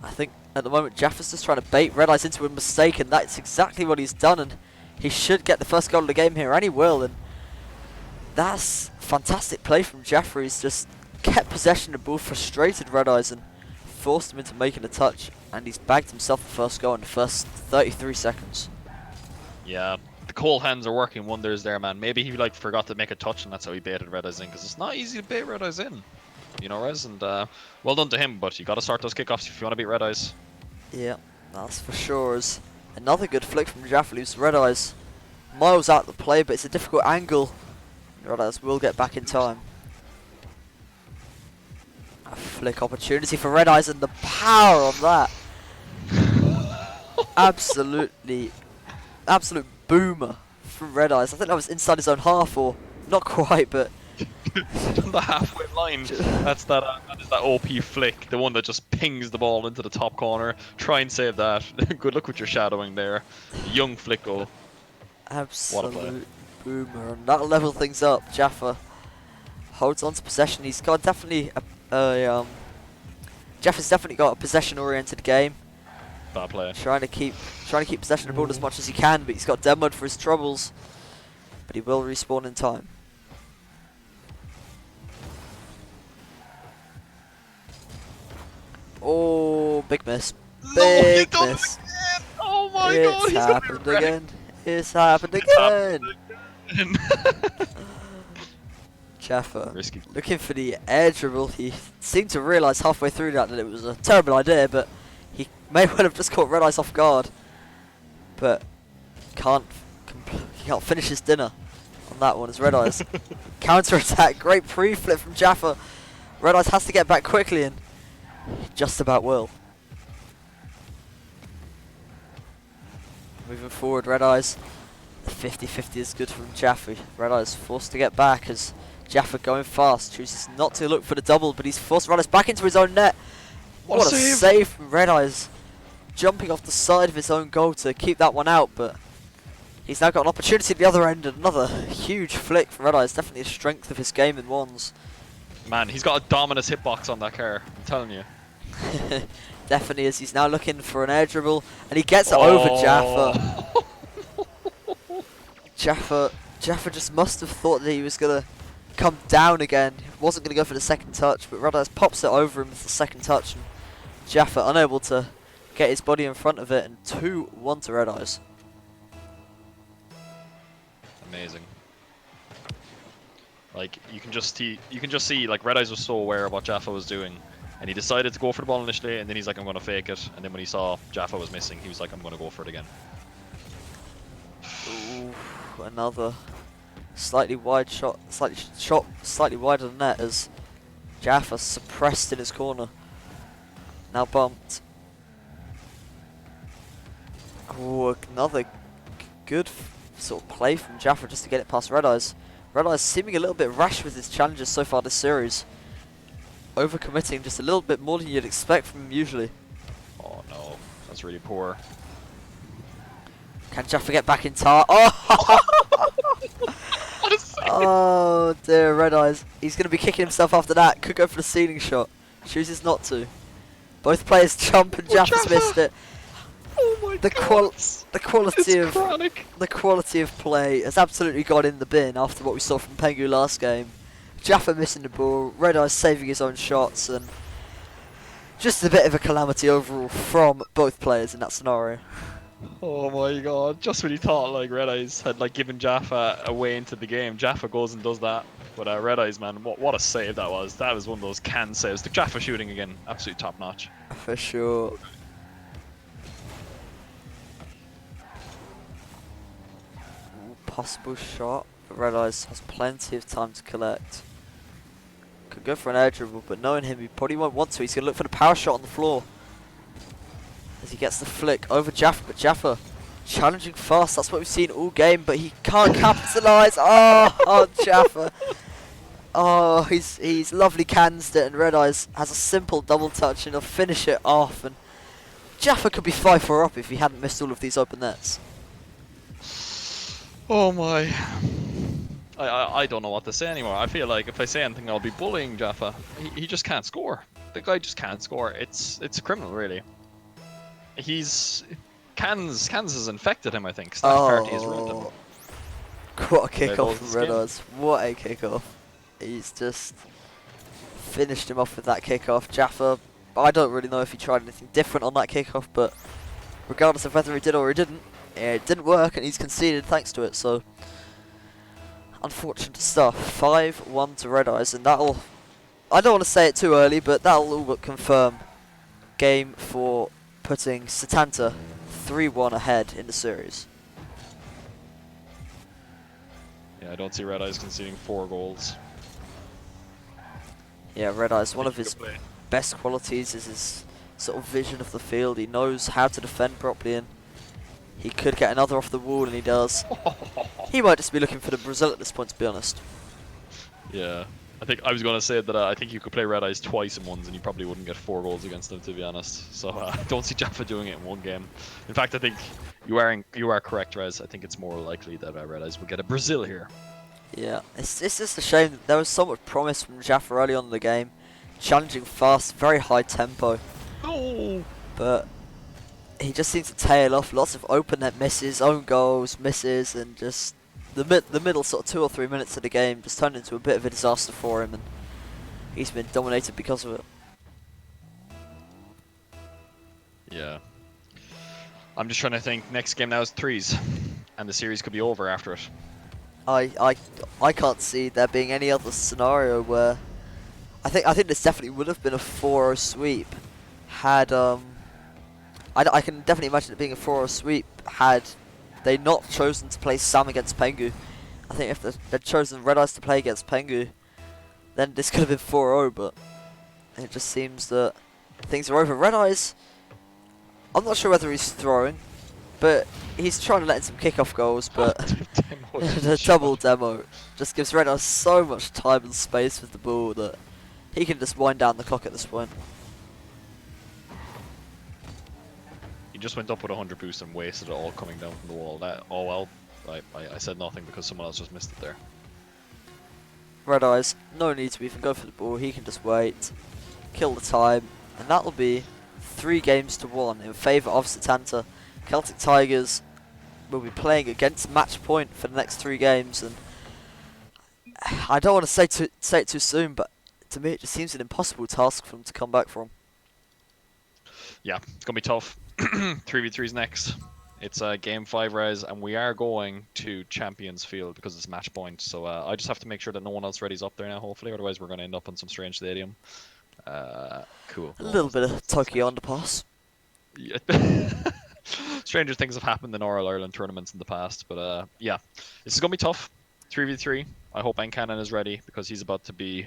I think at the moment Jaffa's just trying to bait Red Eyes into a mistake, and that's exactly what he's done, and he should get the first goal of the game here, and he will, and that's fantastic play from Jaffa. He's just kept possession of the ball, frustrated Red Eyes, and forced him into making a touch, and he's bagged himself the first goal in the first 33 seconds. Yeah, the cold hands are working wonders there, man. Maybe he forgot to make a touch, and that's how he baited Red Eyes in, because it's not easy to bait Red Eyes in. You know, Rez, and well done to him, but you got to start those kickoffs if you want to beat Red Eyes. Yeah, that's for sure. As another good flick from Jaffa leaves Red Eyes miles out the play, but it's a difficult angle. Red Eyes will get back in time. A flick opportunity for Red Eyes, and the power of that. Absolute boomer from Red Eyes. I think that was inside his own half, or not quite, but the halfway line. That is that OP flick, the one that just pings the ball into the top corner. Try and save that. Good luck with your shadowing there. Young flick goal. Absolute boomer, and that'll level things up. Jaffa holds on to possession. He's got definitely Jaffa's definitely got a possession-oriented game. Bad play. Trying to keep possession of the ball as much as he can, but he's got demoed for his troubles. But he will respawn in time. Oh, big miss. Big miss. Oh my god, it's happened again. It's happened again. Jaffa looking for the air dribble. He seemed to realise halfway through that it was a terrible idea, but he may well have just caught Red Eyes off guard. But he can't finish his dinner on that one as Red Eyes counter attack. Great pre-flip from Jaffa. Red Eyes has to get back quickly, and just about will. Moving forward, Red Eyes. The 50-50 is good from Jaffa. Red Eyes forced to get back as Jaffa going fast. Chooses not to look for the double, but he's forced Red Eyes back into his own net. What a save from Red Eyes. Jumping off the side of his own goal to keep that one out, but he's now got an opportunity at the other end. Another huge flick from Red Eyes. Definitely a strength of his game in ones. Man, he's got a dominus hitbox on that car, I'm telling you. Definitely is. He's now looking for an air dribble, and he gets it over Jaffa. Jaffa just must have thought that he was going to come down again. He wasn't going to go for the second touch, but Red Eyes pops it over him with the second touch, and Jaffa unable to get his body in front of it, and 2-1 to Red Eyes. Amazing. Like you can just see like Red Eyes was so aware of what Jaffa was doing, and he decided to go for the ball initially, and then he's like, I'm gonna fake it, and then when he saw Jaffa was missing, he was like, I'm gonna go for it again. Ooh, another slightly wide shot, slightly wider than that, as Jaffa suppressed in his corner. Now bumped. Oh, another good sort of play from Jaffa just to get it past Red Eyes. Red Eyes seeming a little bit rash with his challenges so far this series. Overcommitting just a little bit more than you'd expect from him usually. Oh no, that's really poor. Can Jaffa get back in time? Oh! What a save! Oh dear, Red Eyes. He's going to be kicking himself after that. Could go for the ceiling shot. Chooses not to. Both players jump and Jaffa's missed it. Oh my The god! the quality of play has absolutely gone in the bin after what we saw from Pengu last game. Jaffa missing the ball, Red Eyes saving his own shots, and just a bit of a calamity overall from both players in that scenario. Oh my god! Just when you thought like Red Eyes had like given Jaffa a way into the game, Jaffa goes and does that. But Red Eyes, man, what a save that was! That was one of those can saves. The Jaffa shooting again, absolutely top notch. For sure. Possible shot, but Red Eyes has plenty of time to collect. Could go for an air dribble, but knowing him, he probably won't want to. He's going to look for the power shot on the floor. As he gets the flick over Jaffa, but Jaffa challenging fast. That's what we've seen all game, but he can't capitalise. Oh, Jaffa. Oh, he's lovely cansed it, and Red Eyes has a simple double touch and he'll finish it off. And Jaffa could be 5-4 up if he hadn't missed all of these open nets. Oh my. I don't know what to say anymore. I feel like if I say anything, I'll be bullying Jaffa. He just can't score. The guy just can't score. It's criminal, really. Cans has infected him, I think. Staff Party has ruined him. What a kickoff from Red Eyes. What a kickoff. He's just finished him off with that kickoff. Jaffa, I don't really know if he tried anything different on that kickoff, but regardless of whether he did or he didn't, it didn't work and he's conceded thanks to it, so unfortunate stuff. 5-1 to Red Eyes, and that'll, I don't want to say it too early, but that'll all but confirm game for putting Setanta 3-1 ahead in the series. Yeah, I don't see Red Eyes conceding 4 goals. Yeah, Red Eyes, one of his best qualities is his sort of vision of the field. He knows how to defend properly, and he could get another off the wall, and he does. He might just be looking for the Brazil at this point, to be honest. Yeah, I was going to say that I think you could play Red Eyes twice in ones and you probably wouldn't get 4 goals against them, to be honest. So I don't see Jaffa doing it in one game. In fact, I think you are correct, Rez. I think it's more likely that Red Eyes will get a Brazil here. Yeah, it's just a shame that there was so much promise from Jaffa early on in the game. Challenging fast, very high tempo. Oh! But he just seems to tail off. Lots of open net misses, own goals, misses, and just the middle sort of 2 or 3 minutes of the game just turned into a bit of a disaster for him, and he's been dominated because of it. Yeah. I'm just trying to think. Next game now is 3s, and the series could be over after it. I can't see there being any other scenario where I think this definitely would have been a 4-0 sweep had I can definitely imagine it being a 4-0 sweep had they not chosen to play Sam against Pengu. I think if they'd chosen Red Eyes to play against Pengu, then this could have been 4-0, but it just seems that things are over. Red Eyes, I'm not sure whether he's throwing, but he's trying to let in some kickoff goals, but the double demo just gives Red Eyes so much time and space with the ball that he can just wind down the clock at this point. He just went up with 100 boost and wasted it all coming down from the wall. Oh well, I said nothing because someone else just missed it there. Red Eyes, no need to even go for the ball, he can just wait, kill the time, and that'll be 3-1 in favour of Setanta. Celtic Tigers will be playing against match point for the next 3 games, and I don't want to say it too soon, but to me it just seems an impossible task for them to come back from. Yeah, it's going to be tough. 3v3's next. It's game 5 res, and we are going to Champions Field because it's match point. So I just have to make sure that no one else ready's up there now, hopefully. Otherwise, we're going to end up on some strange stadium. Cool. A little bit of Tokyo underpass. Yeah. Stranger things have happened in Oral Ireland tournaments in the past, but yeah, this is going to be tough. 3v3. I hope Ancanon is ready because he's about to be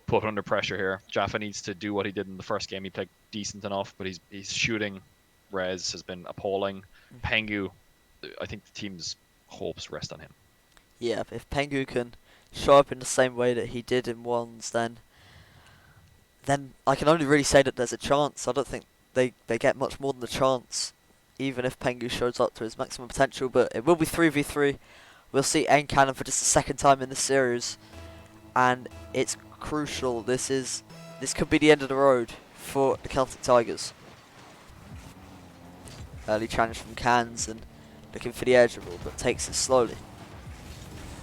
put under pressure here. Jaffa needs to do what he did in the first game. He played decent enough, but he's shooting. Rez has been appalling. Pengu, I think the team's hopes rest on him. Yeah, if Pengu can show up in the same way that he did in ones, then I can only really say that there's a chance. I don't think they get much more than a chance, even if Pengu shows up to his maximum potential. But it will be 3v3. We'll see N-Cannon for just the second time in this series, and it's crucial. This could be the end of the road for the Celtic Tigers. Early challenge from Cans and looking for the edge rule, but takes it slowly.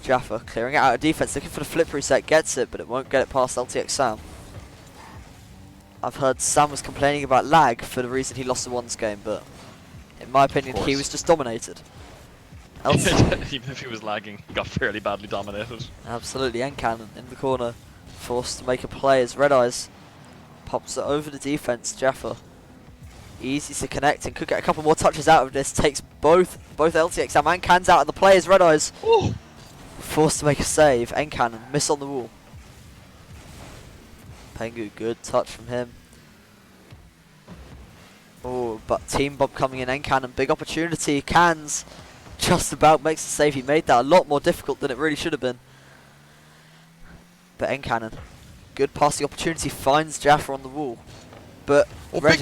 Jaffa clearing it out of defense, looking for the flip reset, gets it, but it won't get it past LTX Sam. I've heard Sam was complaining about lag for the reason he lost the ones game, but in my opinion he was just dominated. Even if he was lagging, he got fairly badly dominated. Absolutely, N-Cannon in the corner, forced to make a play as Red Eyes pops it over the defense. Jaffa easy to connect and could get a couple more touches out of this. Takes both LTX and Cans out of the play as Red Eyes forced to make a save. N-Cannon miss on the wall. Pengu, good touch from him. Oh, but team bump coming in. N-Cannon, big opportunity. Cans just about makes the save. He made that a lot more difficult than it really should have been. But N-Cannon, good passing opportunity, finds Jaffa on the wall. But Red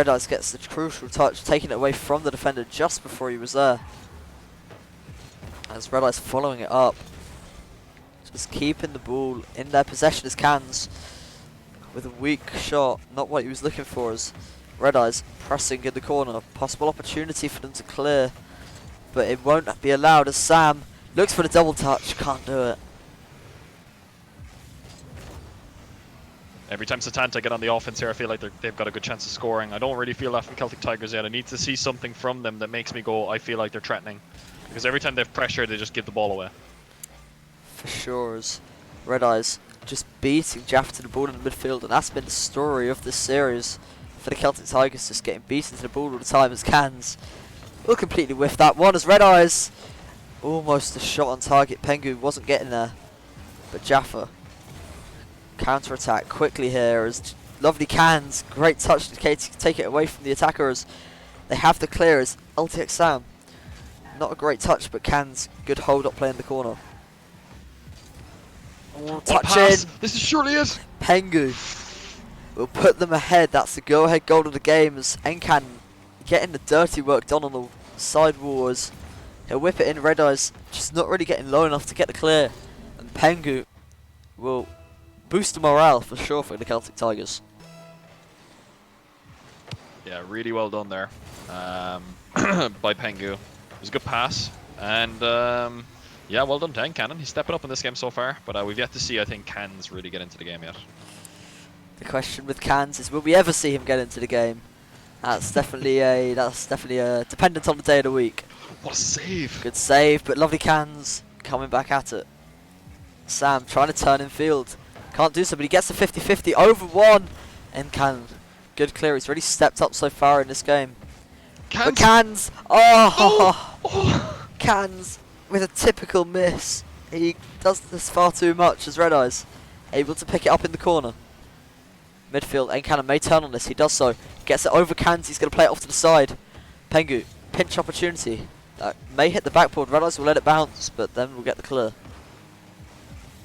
Eyes gets the crucial touch, taking it away from the defender just before he was there. As Red Eyes following it up, just keeping the ball in their possession as Cans with a weak shot, not what he was looking for, as Red Eyes pressing in the corner. Possible opportunity for them to clear, but it won't be allowed as Sam looks for the double touch, can't do it. Every time Satanta get on the offense here, I feel like they've got a good chance of scoring. I don't really feel that from Celtic Tigers yet. I need to see something from them that makes me go, I feel like they're threatening. Because every time they've pressure, they just give the ball away. For sure, as Red Eyes just beating Jaffa to the ball in the midfield, and that's been the story of this series for the Celtic Tigers, just getting beaten to the ball all the time as Cans will completely whiff that one as Red Eyes almost a shot on target. Pengu wasn't getting there, but Jaffa counter-attack quickly here as lovely Cans, great touch to take it away from the attackers. They have the clear as LTX Sam. Not a great touch, but Cans, good hold up play in the corner. Oh, touch in. This is surely it. Pengu will put them ahead. That's the go-ahead goal of the game as N-Cannon getting the dirty work done on the side wall as he'll whip it in. Red Eyes just not really getting low enough to get the clear, and Pengu will boost the morale for sure for the Celtic Tigers. Yeah, really well done there by Pengu. It was a good pass, and yeah, well done to N-Cannon. He's stepping up in this game so far, but we've yet to see, I think, Cans really get into the game yet. The question with Cans is, will we ever see him get into the game? That's definitely a dependent on the day of the week. What a save! Good save, but lovely Cans coming back at it. Sam trying to turn in field. Can't do so, but he gets the 50-50 over one. N-Cannon, good clear. He's really stepped up so far in this game. But Cans, Cans with a typical miss. He does this far too much as Red Eyes able to pick it up in the corner. Midfield, N-Cannon may turn on this. He does so. Gets it over Cans. He's going to play it off to the side. Pengu, pinch opportunity. That may hit the backboard. Red Eyes will let it bounce, but then we'll get the clear.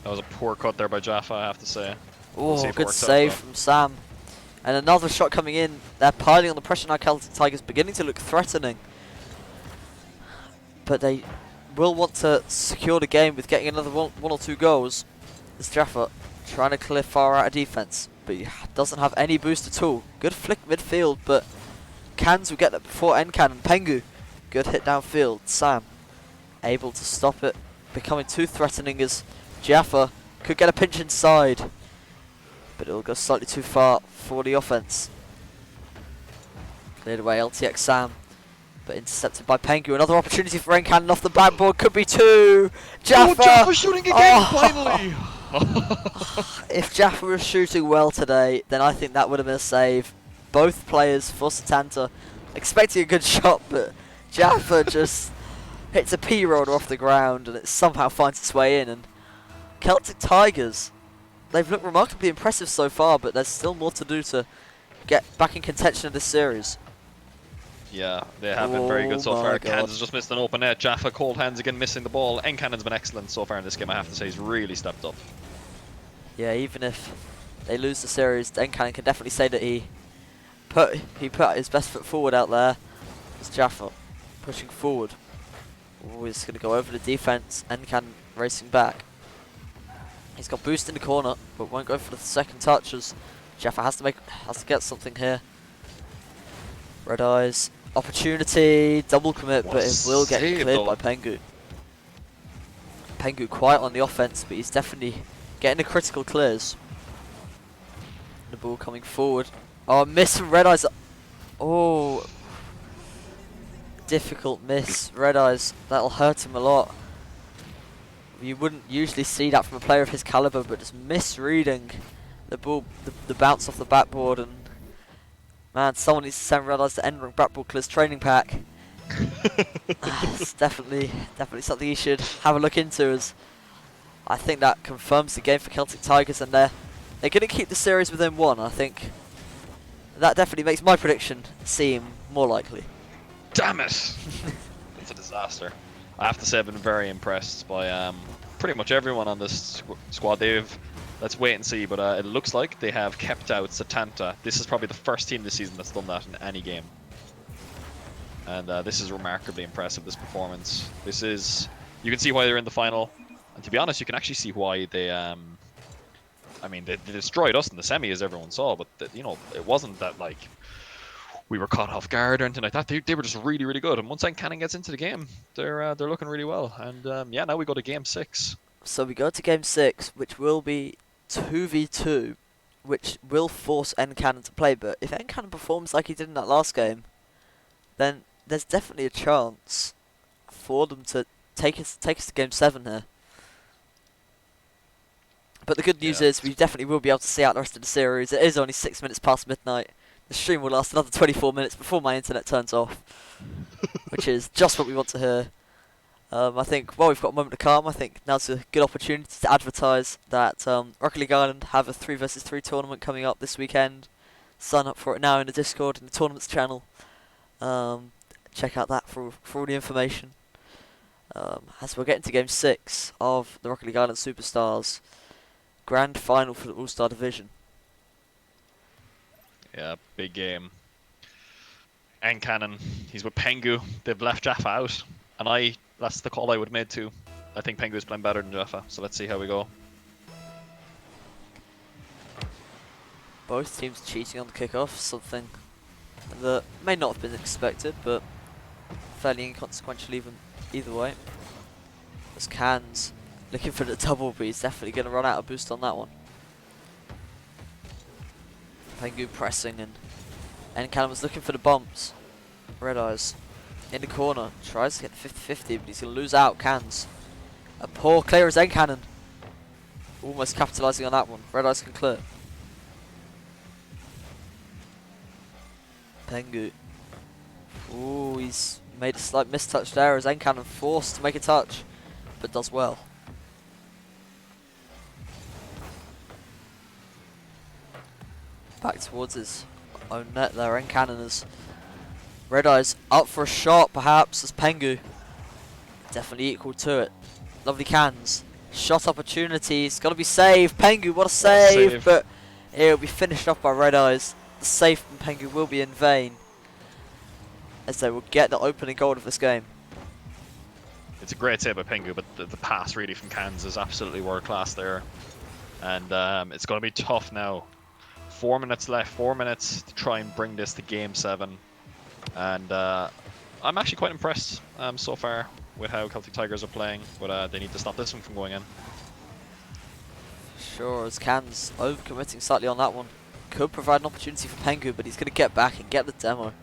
That was a poor cut there by Jaffa, I have to say. Oh, good save from Sam. And another shot coming in. They're piling on the pressure now. Celtic Tigers beginning to look threatening. But they will want to secure the game with getting another one or two goals. It's Jaffa trying to clear far out of defence, but he doesn't have any boost at all. Good flick midfield, but Cans will get that before N-Cannon. Pengu, good hit downfield. Sam able to stop it, becoming too threatening as Jaffa could get a pinch inside, but it'll go slightly too far for the offense. Cleared away LTX Sam, but intercepted by Pengu. Another opportunity for N-Cannon off the backboard, could be two. Jaffa! Oh, Jaffa shooting again, finally! If Jaffa was shooting well today, then I think that would have been a save. Both players for Satanta expecting a good shot, but Jaffa just hits a P-roller off the ground and it somehow finds its way in. And Celtic Tigers they've looked remarkably impressive so far, but there's still more to do to get back in contention of this series. Yeah, they have been very good so far. God. Kansas just missed an open net. Jaffa, cold hands again, missing the ball. Encannon's been excellent so far in this game, I have to say. He's really stepped up. Yeah, even if they lose the series, Encannon can definitely say that he put his best foot forward out there. It's Jaffa pushing forward. Always going to go over the defense. Encannon racing back. He's got boost in the corner, but won't go for the second touch as Jaffa has to get something here. Red Eyes, opportunity, double commit, but it will get cleared by Pengu. Pengu quiet on the offense, but he's definitely getting the critical clears. The ball coming forward. Oh, miss from Red Eyes. Oh, difficult miss. Red Eyes, that'll hurt him a lot. You wouldn't usually see that from a player of his caliber, but just misreading the ball, the bounce off the backboard, and man, someone needs to send Red Eyes to end backboard clears training pack. It's definitely something you should have a look into, as I think that confirms the game for Celtic Tigers, and they're going to keep the series within one. I think that definitely makes my prediction seem more likely. Damn it! It's a disaster. I have to say I've been very impressed by pretty much everyone on this squad. Let's wait and see, but it looks like they have kept out Satanta. This is probably the first team this season that's done that in any game. And this is remarkably impressive, this performance. You can see why they're in the final. And to be honest, you can actually see why they they destroyed us in the semi, as everyone saw, but it wasn't that like we were caught off guard or anything like that. They were just really, really good. And once Encannon gets into the game, they're looking really well. And yeah, now we go to game 6. So we go to game 6, which will be 2v2, which will force Encannon to play. But if Encannon performs like he did in that last game, then there's definitely a chance for them to take us to game 7 here. But the good news is we definitely will be able to see out the rest of the series. It is only 6 minutes past midnight. The stream will last another 24 minutes before my internet turns off, which is just what we want to hear. I think while we've got a moment of calm, I think now's a good opportunity to advertise that Rocket League Ireland have a 3 vs 3 tournament coming up this weekend. Sign up for it now in the Discord, in the tournaments channel. Check out that for all the information. As we're getting to game 6 of the Rocket League Ireland Superstars Grand Final for the All Star Division. Yeah, big game. Encannon, he's with Pengu. They've left Jaffa out, and that's the call I would have made too. I think Pengu's playing better than Jaffa, so let's see how we go. Both teams cheating on the kickoff, something that may not have been expected, but fairly inconsequential either way. As Cans looking for the double, but he's definitely going to run out of boost on that one. Pengu pressing, and Encannon was looking for the bumps. Red Eyes in the corner, tries to get the 50-50, but he's going to lose out. Cans. A poor clear as Encannon. Almost capitalising on that one. Red Eyes can clear. Pengu. Ooh, he's made a slight mistouch there as Encannon forced to make a touch, but does well. Back towards his own net there. Encannon is Red Eyes up for a shot, perhaps, as Pengu definitely equal to it. Lovely Cans. Shot opportunity. It's got to be saved. Pengu, what a save! But it'll be finished off by Red Eyes. The save from Pengu will be in vain, as they will get the opening goal of this game. It's a great save by Pengu, but the pass really from Cans is absolutely world class there. And it's going to be tough now. 4 minutes left, 4 minutes to try and bring this to game 7. And I'm actually quite impressed so far with how Celtic Tigers are playing, but they need to stop this one from going in. Sure, as Cans overcommitting slightly on that one. Could provide an opportunity for Pengu, but he's going to get back and get the demo.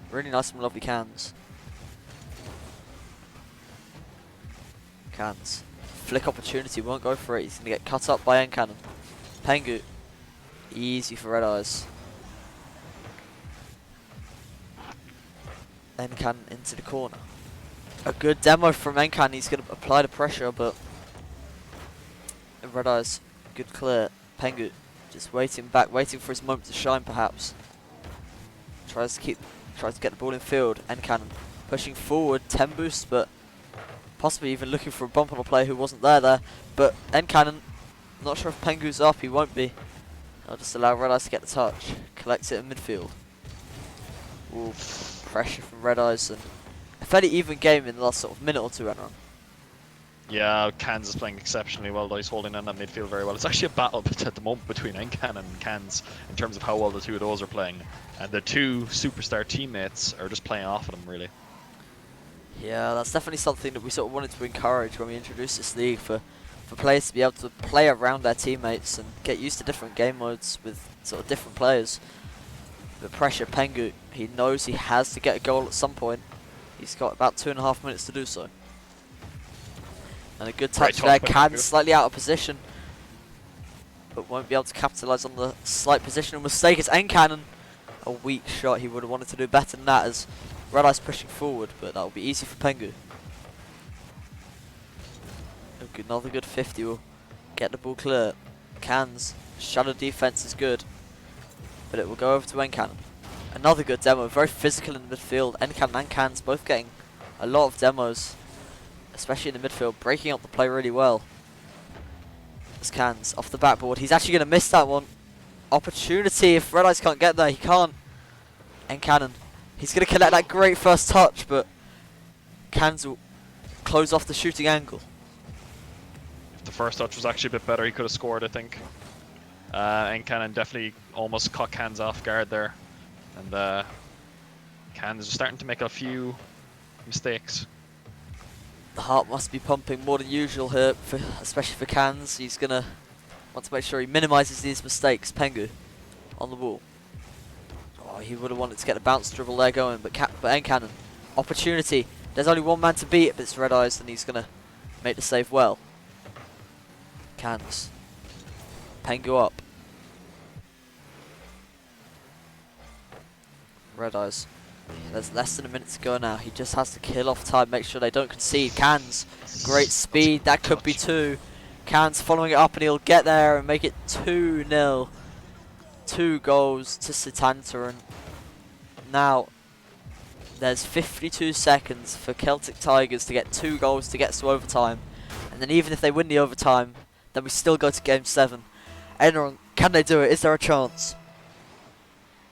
Really nice and lovely Cans. Cans. Flick opportunity, won't go for it. He's going to get cut up by Encannon. Pengu. Easy for Red Eyes. Encannon into the corner. A good demo from Encannon. He's going to apply the pressure, but Red Eyes, good clear. Pengu just waiting back, waiting for his moment to shine perhaps. Tries to get the ball in field. N-Cannon pushing forward, 10 boosts, but possibly even looking for a bump on a player who wasn't there. But N-Cannon, not sure if Pengu's up, he won't be. I'll just allow Red Eyes to get the touch. Collects it in midfield. Ooh, pressure from Red Eyes, and a fairly even game in the last sort of minute or two, Enron. Yeah, Cans is playing exceptionally well, though. He's holding on that midfield very well. It's actually a battle at the moment between N-Cannon and Cans in terms of how well the two of those are playing. And the two superstar teammates are just playing off of them, really. Yeah, that's definitely something that we sort of wanted to encourage when we introduced this league, for players to be able to play around their teammates and get used to different game modes with sort of different players. But pressure Pengu, he knows he has to get a goal at some point. He's got about 2.5 minutes to do so. And a good touch there. Can slightly out of position, but won't be able to capitalise on the slight positional mistake. It's N-Cannon. A weak shot. He would have wanted to do better than that as Red Eye's pushing forward, but that will be easy for Pengu. Another good 50 will get the ball clear. Cans shadow defense is good, but it will go over to N-Cannon. Another good demo, very physical in the midfield. N-Cannon and Cans both getting a lot of demos, especially in the midfield, breaking up the play really well. As Cans off the backboard, he's actually going to miss that one. Opportunity if Red Eyes can't get there, he can't. N-Cannon, he's going to collect that great first touch, but Cans will close off the shooting angle. If the first touch was actually a bit better, he could have scored, I think. N-Cannon definitely almost caught Cans off guard there. And Cans is starting to make a few mistakes. The heart must be pumping more than usual here, especially for Cans. He's going to want to make sure he minimises these mistakes. Pengu on the ball. Oh, he would have wanted to get the bounce dribble there going, but N-Cannon, opportunity. There's only one man to beat if it's Red Eyes, and he's going to make the save well. Cans. Pengu up. Red Eyes. There's less than a minute to go now. He just has to kill off time, make sure they don't concede. Cans, great speed. That could be 2. Cans following it up, and he'll get there and make it 2-0. 2 goals to Setanta, and now there's 52 seconds for Celtic Tigers to get 2 goals to get to overtime. And then even if they win the overtime, then we still go to game 7. Enron, can they do it? Is there a chance?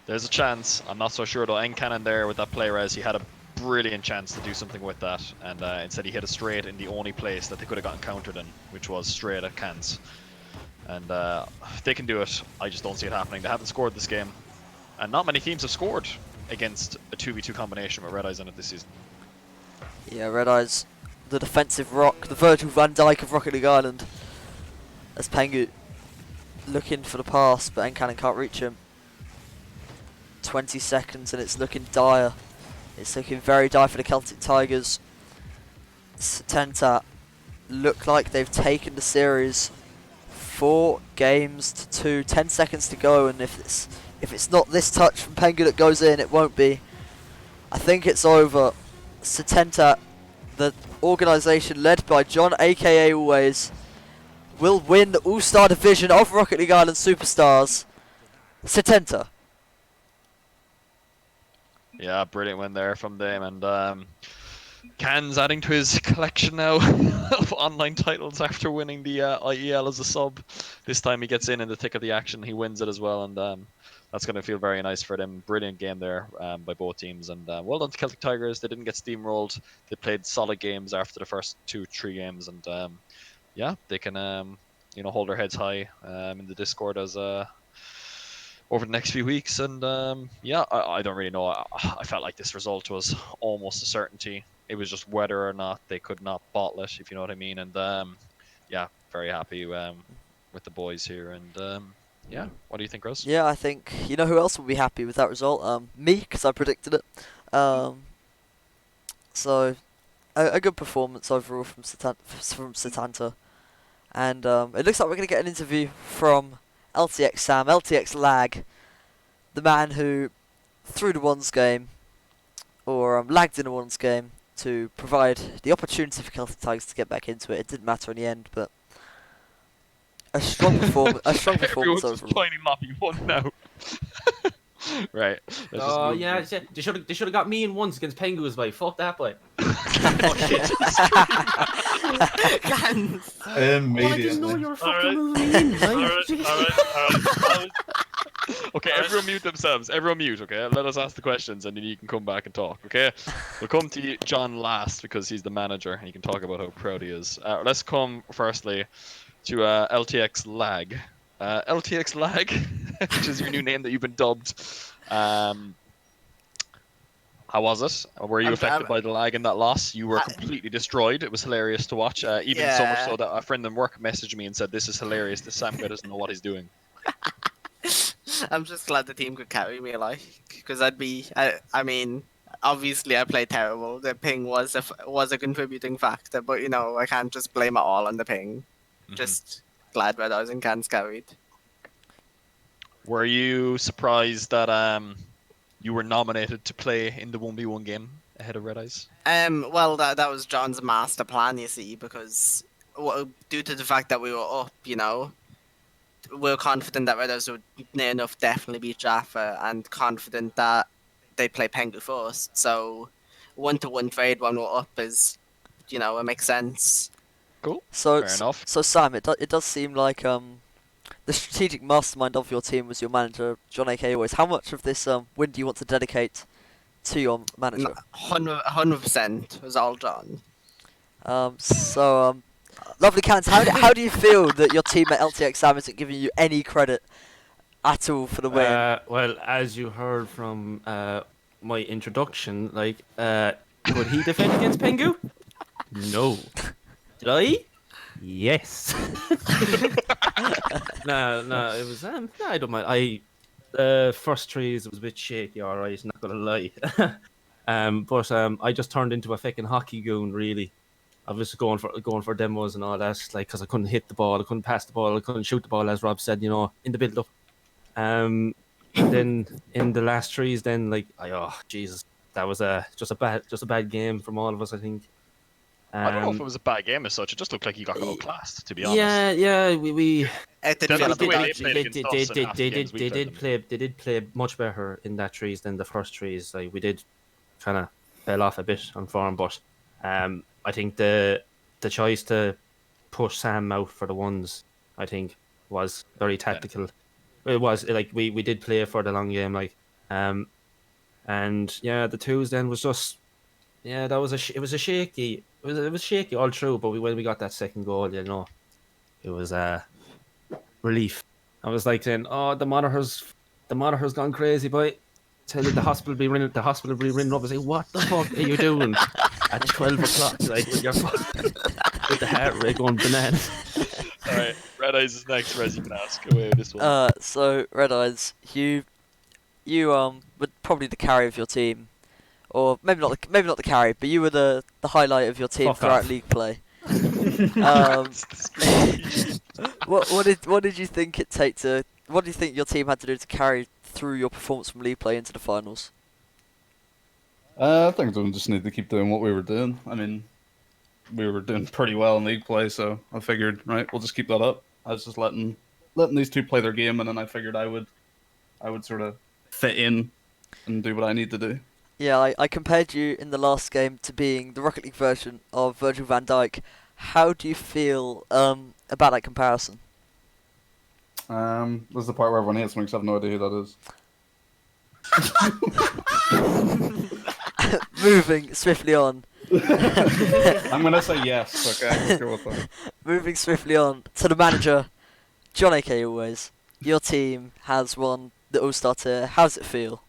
There's a chance. I'm not so sure though. N-Cannon there with that play res, he had a brilliant chance to do something with that, and instead he hit it straight in the only place that they could have gotten countered in, which was straight at Cans. And if they can do it, I just don't see it happening. They haven't scored this game, and not many teams have scored against a 2v2 combination with Red Eyes in it this season. Yeah, Red Eyes, the defensive rock, the Virgil van Dijk of Rocket League Ireland. As Pengu looking for the pass, but N-Cannon can't reach him. 20 seconds and it's looking dire. It's looking very dire for the Celtic Tigers. Setanta look like they've taken the series 4 games to 2. 10 seconds to go, and if it's not this touch from Pengu that goes in, it won't be. I think it's over. Setanta, the organisation led by John, aka Always, will win the All-Star division of Rocket League Ireland Superstars. Setanta. Yeah, brilliant win there from them, and Cans adding to his collection now of online titles after winning the IEL as a sub. This time he gets in the thick of the action, he wins it as well, and that's going to feel very nice for them. Brilliant game there by both teams, and well done to Celtic Tigers. They didn't get steamrolled. They played solid games after the first 2-3 games, and yeah, they can hold their heads high in the Discord as over the next few weeks, and yeah, I don't really know. I felt like this result was almost a certainty. It was just whether or not they could not bottle it, if you know what I mean. And yeah, very happy with the boys here. And yeah, what do you think, Russ? Yeah, I think, you know who else will be happy with that result? Me, because I predicted it. So, a good performance overall from Setanta. And it looks like we're going to get an interview from LTX Sam, LTX Lag, the man who threw the ones game, or lagged in the ones game, to provide the opportunity for Celtic Tigers to get back into it. It didn't matter in the end, but A strong performance. A strong performance Everyone's just overall. piling Loppy one now. Right. Let's just Oh move yeah, on. they should have got me in once against Penguins, boy. Fuck that, boy. Oh shit. Gans. Oh, I didn't know you were fucking Alright. moving me in, right? Alright. Okay, everyone mute themselves. Everyone mute, okay? Let us ask the questions and then you can come back and talk, okay? We'll come to you, John last because he's the manager and he can talk about how proud he is. Let's come firstly to LTX Lag. LTX Lag, which is your new name that you've been dubbed. How was it? Were you affected by the lag in that loss? You were completely destroyed. It was hilarious to watch. Even so much so that a friend in work messaged me and said, "This is hilarious. This Sam guy doesn't know what he's doing." I'm just glad the team could carry me, like, because I mean, obviously I played terrible. The ping was a contributing factor, but you know I can't just blame it all on the ping. Just glad Red Eyes and Cans carried. Were you surprised that you were nominated to play in the 1v1 game ahead of Red Eyes? Well, that was John's master plan, you see, because due to the fact that we were up, you know, we were confident that Red Eyes would near enough definitely beat Jaffa, and confident that they'd play Pengu first. So 1-to-1 trade when we're up is, you know, it makes sense. Cool. So, Fair enough. so Sam, it does seem like the strategic mastermind of your team was your manager, John A.K. Always. How much of this win do you want to dedicate to your manager? 100% was all John. Lovely Cans, how do you feel that your team at LTX Sam isn't giving you any credit at all for the win? Well, as you heard from my introduction, like, could he defend against Pengu? No. Did I? Yes. No, it was no, I don't mind. First trees, it was a bit shaky, alright, not gonna lie. But I just turned into a fucking hockey goon, really. I was just going for demos and all that, like, because I couldn't hit the ball, I couldn't pass the ball, I couldn't shoot the ball, as Rob said, you know, in the build up. And then in the last trees, then, like, oh Jesus, that was just a bad game from all of us, I think. I don't know if it was a bad game as such. It just looked like you got outclassed, to be honest. Yeah, we It did That's feel a the bit way dodgy. they played against us in half the games we played them. they did play much better in that trees than the first trees. Like, we did kind of fell off a bit on form, but I think the choice to push Sam out for the ones, I think, was very tactical. It was like we did play for the long game, like, and yeah, the twos then was just, yeah, that was it was shaky. It was shaky all through, but when we got that second goal, you know, it was relief. I was like saying, "Oh, the monitor's gone crazy, boy." Tell you the hospital be ringing up and say, "What the fuck are you doing at 12 o'clock?" Like, with your with the heart rate going bananas. All right, Red Eyes is next. Rez, you can ask away with this one. So Red Eyes, you were probably the carry of your team, or maybe not the carry, but you were the highlight of your team Fuck throughout off. league play. What did you think it take to? What do you think your team had to do to carry through your performance from league play into the finals? I think we just need to keep doing what we were doing. I mean, we were doing pretty well in league play, so I figured, right, we'll just keep that up. I was just letting these two play their game, and then I figured I would sort of fit in and do what I need to do. Yeah, I compared you in the last game to being the Rocket League version of Virgil van Dijk. How do you feel about that comparison? This is the part where everyone hates me because I have no idea who that is. Moving swiftly on. I'm gonna say yes. Okay, let's go with that. Moving swiftly on to the manager, John A.K. Always. Your team has won the All Star tier. How does it feel?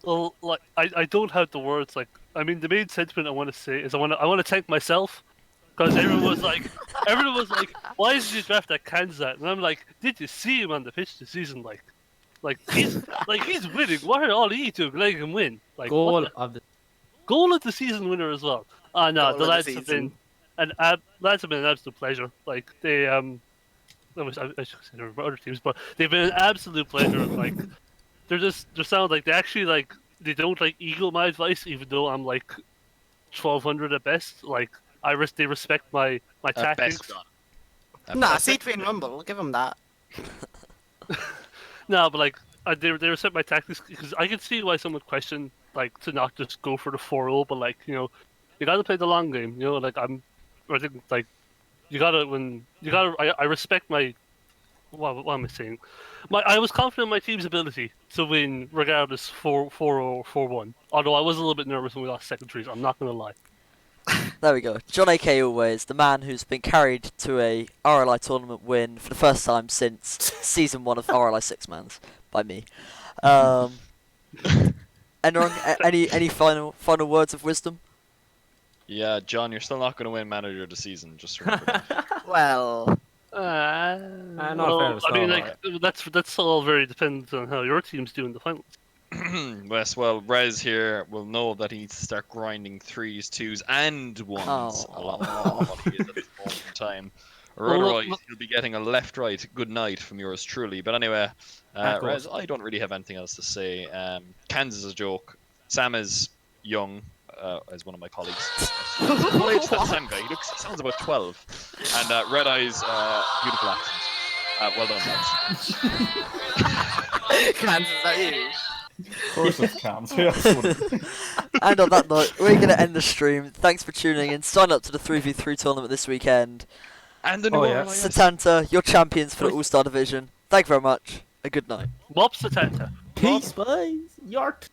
Well, like I don't have the words. Like, I mean, the main sentiment I want to say is I want to thank myself, because everyone was like, why did you draft that Kansas? And I'm like, did you see him on the pitch this season? Like he's winning. What are all he doing? Let him win. Like, Goal of the goal of the season winner as well. Ah, no, Goal the of lads the have season. been lads have been an absolute pleasure. Like, they I should say there were other teams, but they've been an absolute pleasure. Like, they sound like they actually, like, they don't like eagle my advice, even though I'm like 1200 at best. Like, they respect my Best tactics. gun. Nah, C3 and Rumble, we'll give them that. No, but like they respect my tactics because I can see why someone would question like to not just go for the 4-0, but like you got to play the long game. Like I think like I respect my what am I saying? I was confident in my team's ability to win regardless 4-0 or 4-1. Although I was a little bit nervous when we lost secondaries. I'm not gonna lie. There we go. John AK always, the man who's been carried to a RLI tournament win for the first time since season 1 of RLI Six Mans by me. Any final words of wisdom? Yeah, John, you're still not going to win Manager of the Season. Just remember that. Well, not well, fair to I mean, Star, like that's all very dependent on how your team's doing the finals. Wes, well, Rez here will know that he needs to start grinding 3s, 2s, and 1s Oh. along with what he is at this moment in time. Or Well, otherwise, look- he'll be getting a left-right good night from yours truly. But anyway, Echoes. Rez, I don't really have anything else to say. Kansas is a joke. Sam is young, as one of my colleagues. What age is that Sam guy? He sounds about 12. And Red Eyes, beautiful accent. Well done, lads. Kansas, is that you? Of course it's Cams. Who else would it? And on that note, we're going to end the stream. Thanks for tuning in. Sign up to the 3v3 tournament this weekend. And the new Oh, yeah. RLIS. Satanta, your champions for the All-Star Division. Thank you very much. A good night. Mops the Tanta. Peace, boys. Yart.